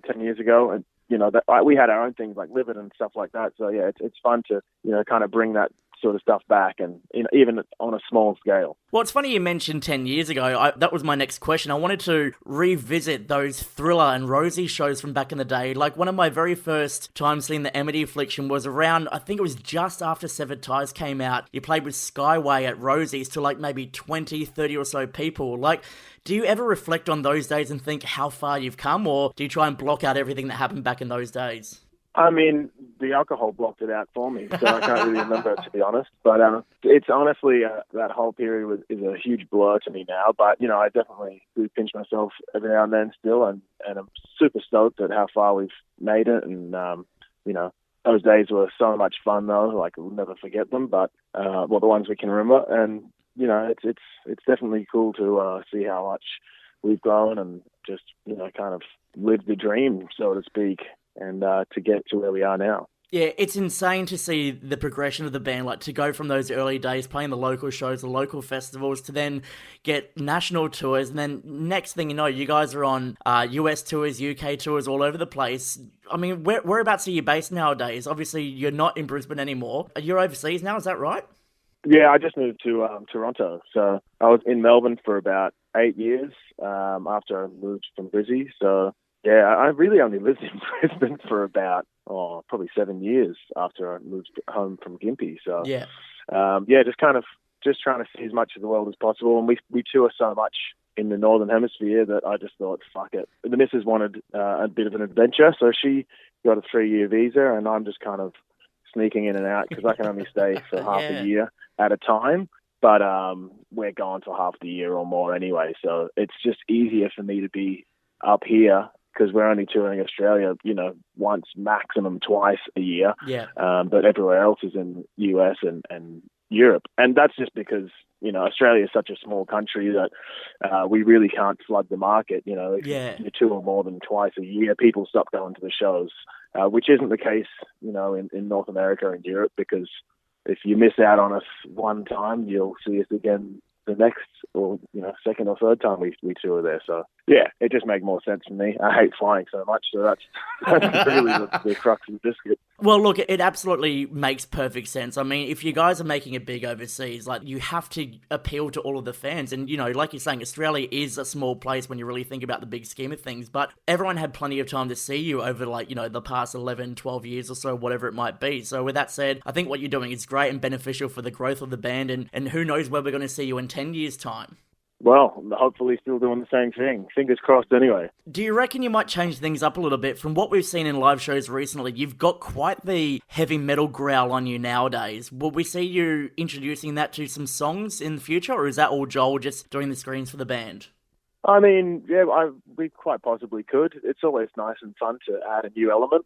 10 years ago, and you know, that we had our own things like Livid and stuff like that. So yeah, it's fun to, you know, kind of bring that sort of stuff back, and even on a small scale. Well, it's funny you mentioned 10 years ago. That was my next question. I wanted to revisit those Thriller and Rosie shows from back in the day. Like, one of my very first times seeing the Amity Affliction was around, I think it was just after Severed Ties came out. You played with Skyway at Rosie's to like maybe 20, 30 or so people. Like, do you ever reflect on those days and think how far you've come, or do you try and block out everything that happened back in those days? I mean, the alcohol blocked it out for me, so I can't really remember it, to be honest. But it's honestly, that whole period is a huge blur to me now. But, I definitely do pinch myself every now and then still, and I'm super stoked at how far we've made it. And, those days were so much fun, though. Like, we'll never forget them, but, the ones we can remember. And, it's definitely cool to see how much we've grown and just, kind of live the dream, so to speak, and to get to where we are now. Yeah, it's insane to see the progression of the band, like to go from those early days playing the local shows, the local festivals, to then get national tours, and then next thing you know, you guys are on US tours, UK tours, all over the place. I mean, whereabouts are you based nowadays? Obviously, you're not in Brisbane anymore. You're overseas now, is that right? Yeah, I just moved to Toronto, so I was in Melbourne for about 8 years after I moved from Brisbane. So yeah, I really only lived in Brisbane for about probably 7 years after I moved home from Gympie. So yeah, just trying to see as much of the world as possible. And we tour so much in the Northern Hemisphere that I just thought, fuck it. The missus wanted a bit of an adventure, so she got a 3-year visa, and I'm just kind of sneaking in and out because I can only stay for half a year at a time. But we're gone for half the year or more anyway, so it's just easier for me to be up here because we're only touring Australia, once, maximum twice a year. Yeah. But everywhere else is in US and Europe. And that's just because, Australia is such a small country that we really can't flood the market. If you tour more than twice a year, people stop going to the shows, which isn't the case, in North America and Europe, because if you miss out on us one time, you'll see us again the next or second or third time we tour there. So yeah, it just made more sense to me. I hate flying so much, so that's really the crux of the biscuit. Well, look, it absolutely makes perfect sense. I mean, if you guys are making it big overseas, like, you have to appeal to all of the fans. And, like you're saying, Australia is a small place when you really think about the big scheme of things. But everyone had plenty of time to see you over, the past 11, 12 years or so, whatever it might be. So with that said, I think what you're doing is great and beneficial for the growth of the band. And who knows where we're going to see you in 10 years' time. Well, hopefully still doing the same thing. Fingers crossed anyway. Do you reckon you might change things up a little bit? From what we've seen in live shows recently, you've got quite the heavy metal growl on you nowadays. Will we see you introducing that to some songs in the future, or is that all Joel just doing the screens for the band? I mean, yeah, we quite possibly could. It's always nice and fun to add a new element.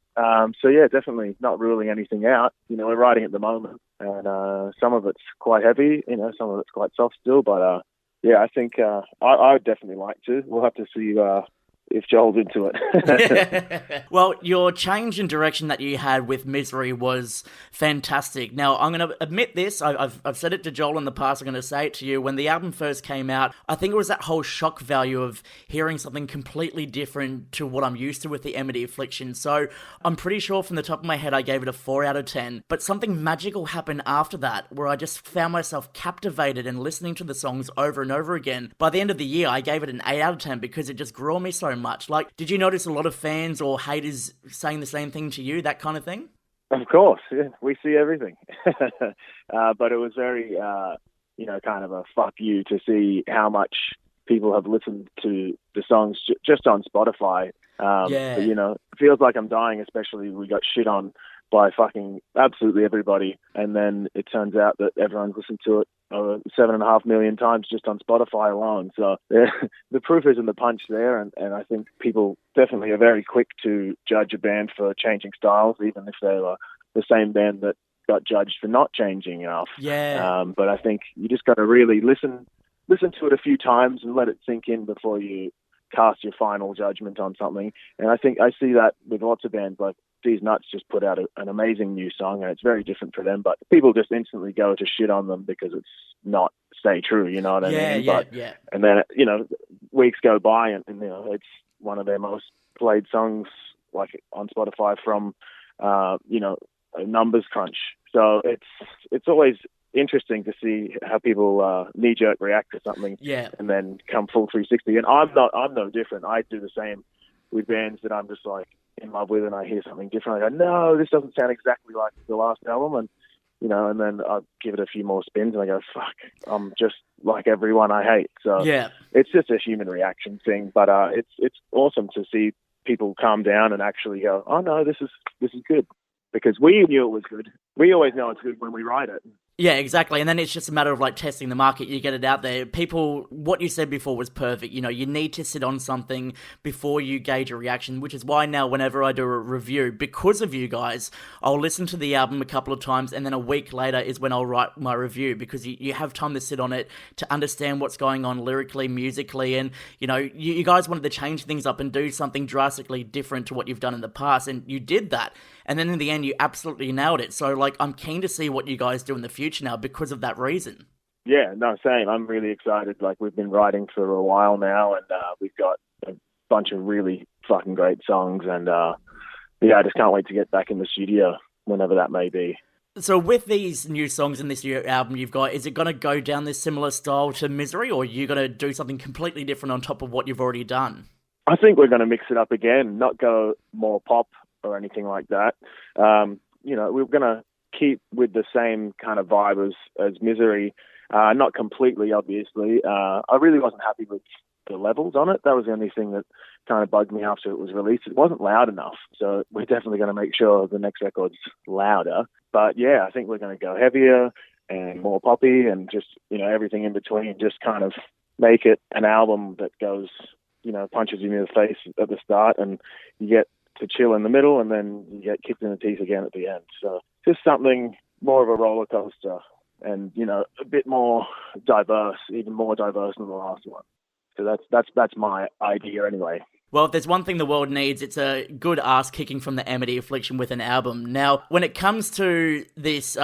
So yeah, definitely not ruling anything out. We're writing at the moment, and some of it's quite heavy, some of it's quite soft still, but yeah, I think I would definitely like to. We'll have to see if Joel's into it. Well, your change in direction that you had with Misery was fantastic. Now, I'm going to admit this. I've said it to Joel in the past. I'm going to say it to you. When the album first came out, I think it was that whole shock value of hearing something completely different to what I'm used to with the Amity Affliction. So I'm pretty sure from the top of my head I gave it a 4 out of 10. But something magical happened after that, where I just found myself captivated and listening to the songs over and over again. By the end of the year, I gave it an 8 out of 10 because it just grew on me so much. Like, did you notice a lot of fans or haters saying the same thing to you, that kind of thing? Of course, yeah, we see everything. But it was very, kind of a fuck you to see how much people have listened to the songs just on Spotify. But, it feels like I'm dying, especially we got shit on by fucking absolutely everybody. And then it turns out that everyone's listened to it 7.5 million times just on Spotify alone. So the proof is in the punch there, and I think people definitely are very quick to judge a band for changing styles, even if they were the same band that got judged for not changing enough. Yeah. But I think you just got to really listen to it a few times and let it sink in before you cast your final judgment on something. And I think I see that with lots of bands. Like These Nuts just put out an amazing new song, and it's very different for them, but people just instantly go to shit on them because it's not Stay True, you know what I mean? Yeah. And then, weeks go by and it's one of their most played songs, like on Spotify from, a numbers crunch. So it's always interesting to see how people knee-jerk react to something and then come full 360. And I'm no different. I do the same with bands that I'm just like in love with, and I hear something different. I go, no, this doesn't sound exactly like the last album. And, you know, and then I give it a few more spins and I go, fuck, I'm just like everyone I hate. So it's just a human reaction thing. But it's awesome to see people calm down and actually go, oh no, this is good. Because we knew it was good. We always know it's good when we write it. Yeah, exactly. And then it's just a matter of like testing the market. You get it out there. People, what you said before was perfect. You know, you need to sit on something before you gauge a reaction, which is why now whenever I do a review, because of you guys, I'll listen to the album a couple of times and then a week later is when I'll write my review, because you have time to sit on it, to understand what's going on lyrically, musically, and, you know, you guys wanted to change things up and do something drastically different to what you've done in the past, and you did that. And then in the end, you absolutely nailed it. So, like, I'm keen to see what you guys do in the future now because of that reason. Yeah, no, same. I'm really excited. Like, we've been writing for a while now, and we've got a bunch of really fucking great songs. And, I just can't wait to get back in the studio whenever that may be. So with these new songs in this new album you've got, is it going to go down this similar style to Misery, or are you going to do something completely different on top of what you've already done? I think we're going to mix it up again, not go more pop or anything like that. You know, we're going to keep with the same kind of vibe as Misery, not completely, obviously. I really wasn't happy with the levels on it. That was the only thing that kind of bugged me after it was released. It wasn't loud enough, so we're definitely going to make sure the next record's louder. But yeah, I think we're going to go heavier and more poppy and just, you know, everything in between, just kind of make it an album that goes, you know, punches you in the face at the start and you get to chill in the middle, and then you get kicked in the teeth again at the end. So just something more of a roller coaster, and, you know, a bit more diverse, even more diverse than the last one. So that's my idea anyway. Well, if there's one thing the world needs, it's a good ass kicking from the Amity Affliction with an album. Now, when it comes to this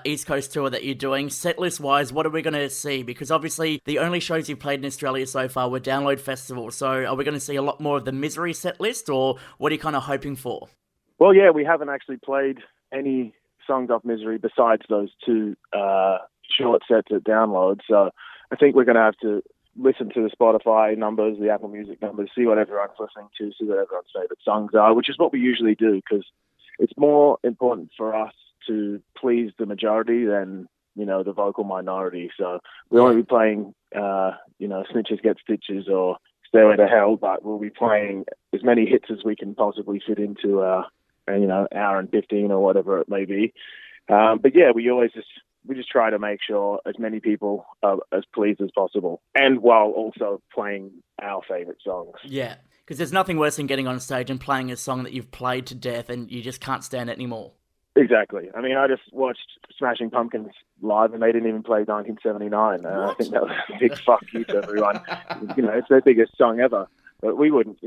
East Coast tour that you're doing, setlist-wise, what are we going to see? Because obviously, the only shows you've played in Australia so far were Download Festival. So are we going to see a lot more of the Misery setlist, or what are you kind of hoping for? Well, yeah, we haven't actually played any songs off Misery besides those two short sets at Download. So I think we're going to have to listen to the Spotify numbers, the Apple Music numbers, see what everyone's listening to, see what everyone's favorite songs are, which is what we usually do, because it's more important for us to please the majority than, you know, the vocal minority. So we won't be playing, you know, Snitches Get Stitches or Stairway to Hell, but we'll be playing as many hits as we can possibly fit into, you know, hour and 15 or whatever it may be. But yeah, we just try to make sure as many people are as pleased as possible, and while also playing our favorite songs. Yeah, because there's nothing worse than getting on stage and playing a song that you've played to death and you just can't stand it anymore. Exactly. I mean, I just watched Smashing Pumpkins live and they didn't even play 1979. I think that was a big fuck you to everyone. You know, it's their biggest song ever. But we wouldn't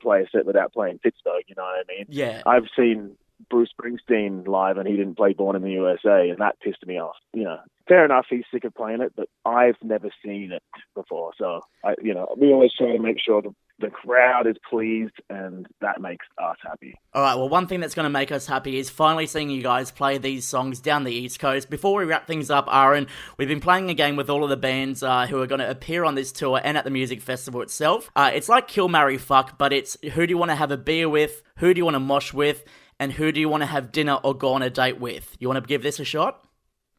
play a set without playing Pittsburgh, you know what I mean? Yeah. I've seen Bruce Springsteen live and he didn't play Born in the USA, and that pissed me off. You know, fair enough, he's sick of playing it, but I've never seen it before. So, we always try to make sure the crowd is pleased, and that makes us happy. All right, well, one thing that's going to make us happy is finally seeing you guys play these songs down the East Coast. Before we wrap things up, Ahren, we've been playing a game with all of the bands who are going to appear on this tour and at the music festival itself. It's like Kill, Marry, Fuck, but it's who do you want to have a beer with, who do you want to mosh with, and who do you want to have dinner or go on a date with? You want to give this a shot?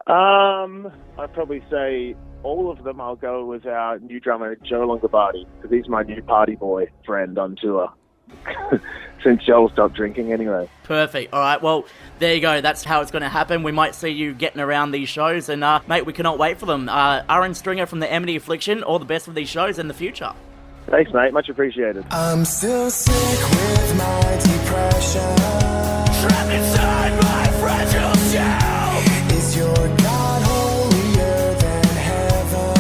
I'd probably say all of them. I'll go with our new drummer, Joe Longobardi, because he's my new party boy friend on tour. Since Joel stopped drinking anyway. Perfect. All right, well, there you go. That's how it's going to happen. We might see you getting around these shows, and mate, we cannot wait for them. Ahren Stringer from the Amity Affliction, all the best with these shows in the future. Thanks, mate. Much appreciated. I'm still sick with my depression, trapped inside my fragile shell. Is your God holier than heaven?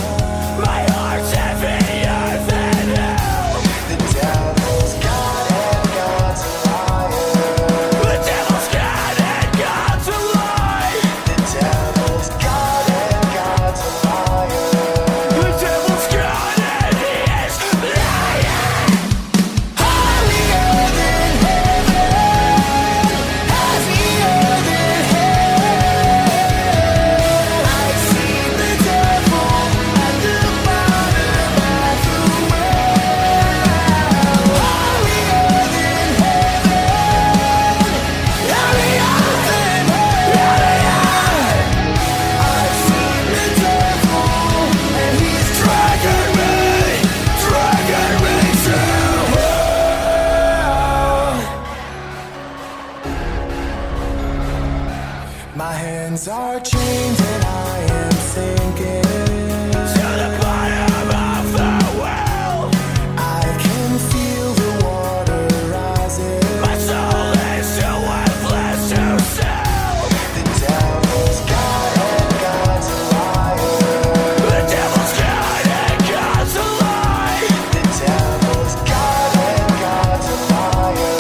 My heart's heavier than hell. The devil's God and God's a liar. The devil's God and God's a lie. The devil's God and God's a liar. The devil's God and he is lying. Holier than heaven, happier than hell. Times are changing, I am sinking to the bottom of the well. I can feel the water rising. My soul is too worthless to sell. The devil's God and God's a liar. The devil's God and God's a lie. The devil's God and God's a liar.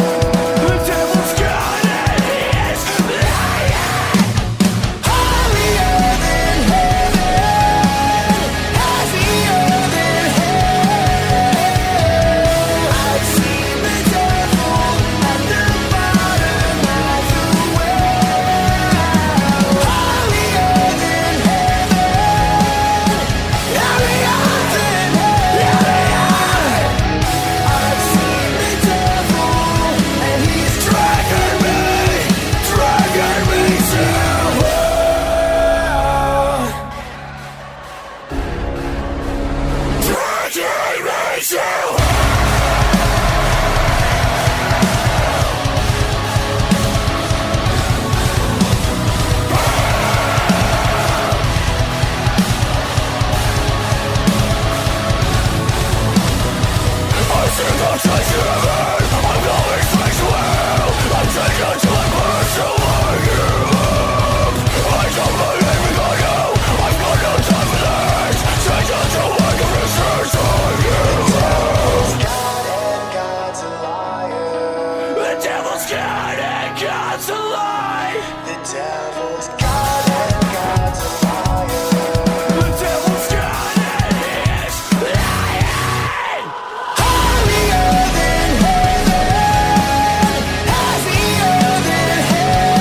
The devil's God and he is lying. Holier than heaven, happier than hell. I've seen the devil at the bottom of the well. Holier than heaven, happier than hell. I've seen the devil and he's dragging me to hell. Dragging me to hell. I think I'll take you in. I'm going straight to hell. I'm taking to my personal argument. I don't believe in you. I've got no time for this. Take it to work and research on you. The devil's God and God's a liar. The devil's God and God's a liar. The devil's God and he is lying. Holier than heaven, happier than hell.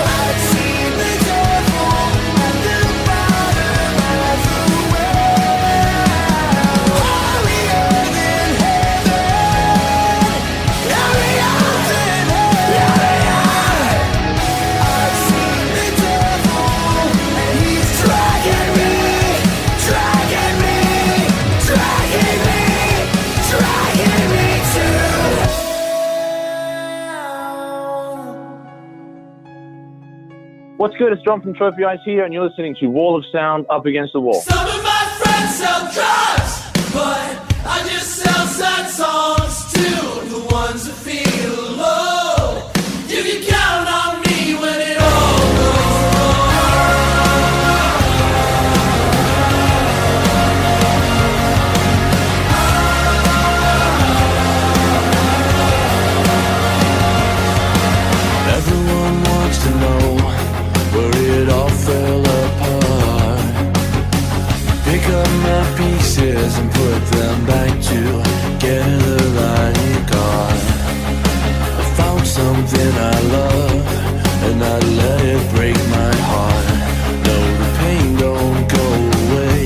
I've seen the devil at the bottom of the well. Holier than heaven, happier than hell. I've seen the devil and he's dragging me to hell. What's good? It's John from Trophy Eyes here, and you're listening to Wall of Sound Up Against the Wall. Some of my friends sell drugs, but I just sell sad songs too. The ones that feel low. You can count on me when it all goes wrong. Everyone wants to know where it all fell apart. Pick up my pieces and put them back together like art. I found something I love and I let it break my heart. No, the pain don't go away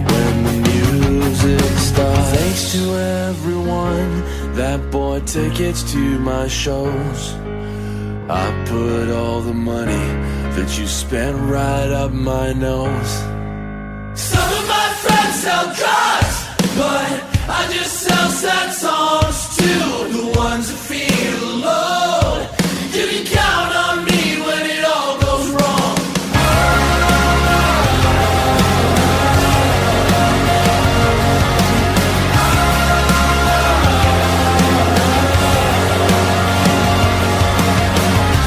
when the music starts. Thanks to everyone that bought tickets to my shows. I put all the money that you spent right up my nose. Some of my friends sell drugs, but I just sell sad songs too. The ones that feel alone. You can count on me when it all goes wrong.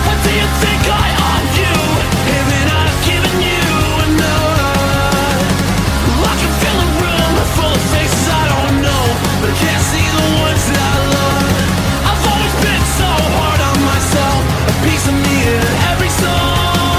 What do you think I owe you? Haven't I given you enough? I can fill a room full of faces I don't know, but I can't see the ones that I love. I've always been so hard on myself. A piece of me in every song.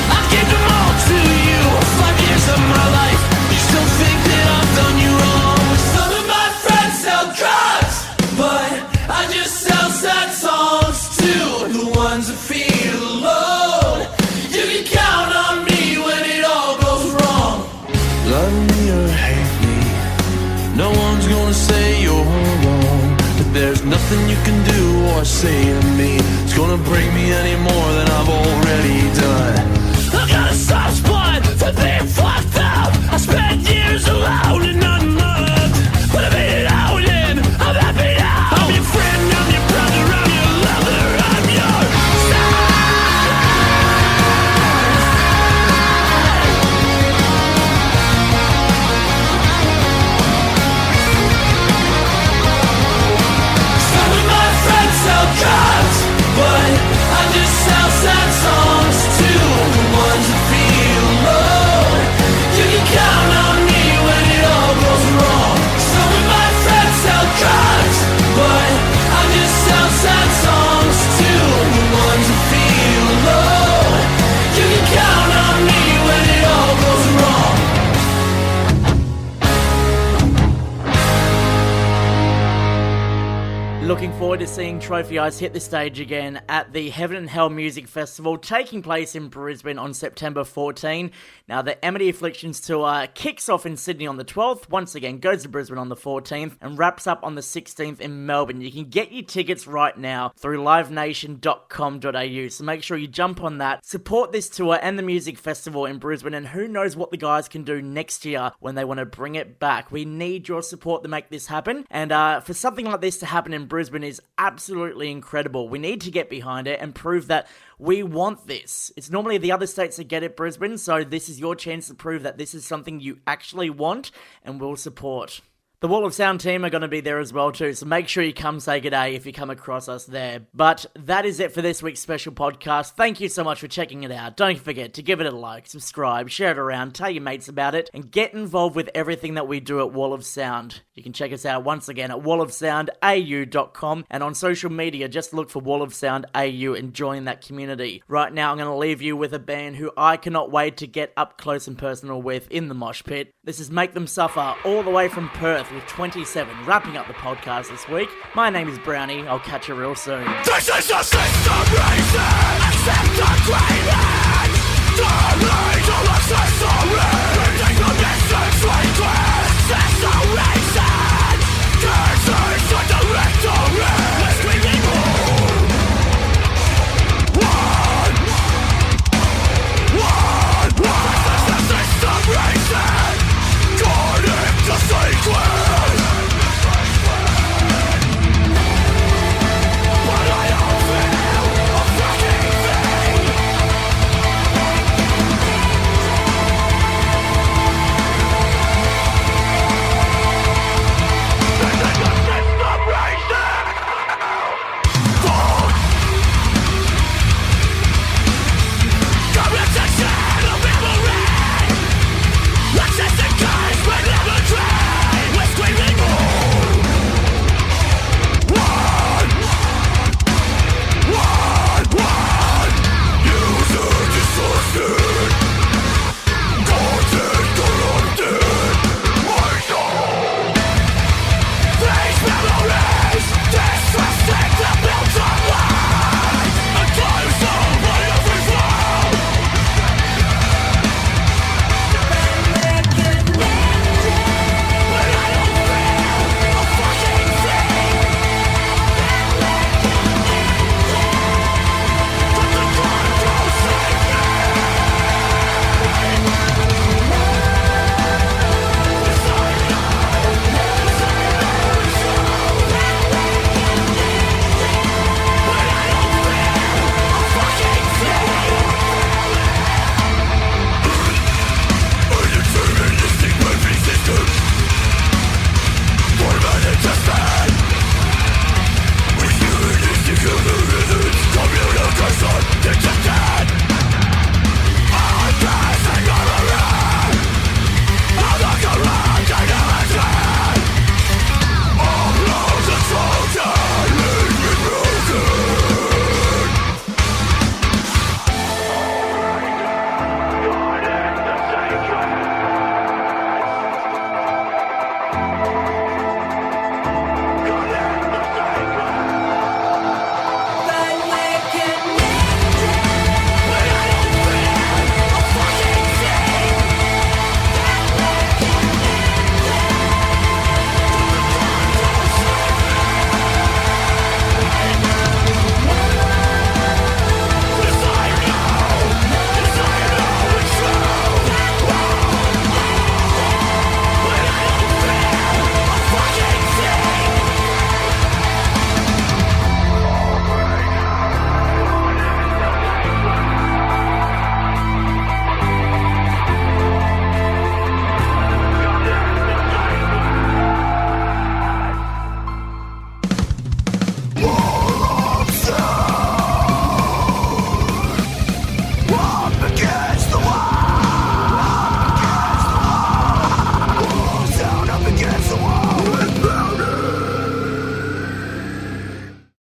I gave them all to you. 5 years of my life. You still think that I've done you wrong? Some of my friends sell drugs, but I just sell sad songs too. The ones that feel alone. You can count on me when it all goes wrong. Love me or hate me, no one's gonna say you're wrong. But there's nothing you can do or say to me it's gonna break me any more than I've already done. I got a soft spot for being fucked up. I spent years alone and unloved, but I made it out and I'm happy now. I'm your friend, I'm your brother, I'm your lover, I'm your son. forward to seeing Trophy Eyes hit the stage again at the Heaven and Hell Music Festival taking place in Brisbane on September 14. Now, the Amity Afflictions tour kicks off in Sydney on the 12th, once again goes to Brisbane on the 14th, and wraps up on the 16th in Melbourne. You can get your tickets right now through livenation.com.au, so make sure you jump on that, support this tour and the music festival in Brisbane, and who knows what the guys can do next year when they want to bring it back. We need your support to make this happen, and for something like this to happen in Brisbane is absolutely incredible. We need to get behind it and prove that we want this. It's normally the other states that get it, Brisbane, so this is your chance to prove that this is something you actually want and will support. The Wall of Sound team are going to be there as well too, so make sure you come say g'day if you come across us there. But that is it for this week's special podcast. Thank you so much for checking it out. Don't forget to give it a like, subscribe, share it around, tell your mates about it, and get involved with everything that we do at Wall of Sound. You can check us out once again at wallofsoundau.com, and on social media, just look for Wall of Sound AU and join that community. Right now, I'm going to leave you with a band who I cannot wait to get up close and personal with in the mosh pit. This is Make Them Suffer, all the way from Perth with 27, wrapping up the podcast this week. My name is Browny. I'll catch you real soon. This is a system reason. Accept the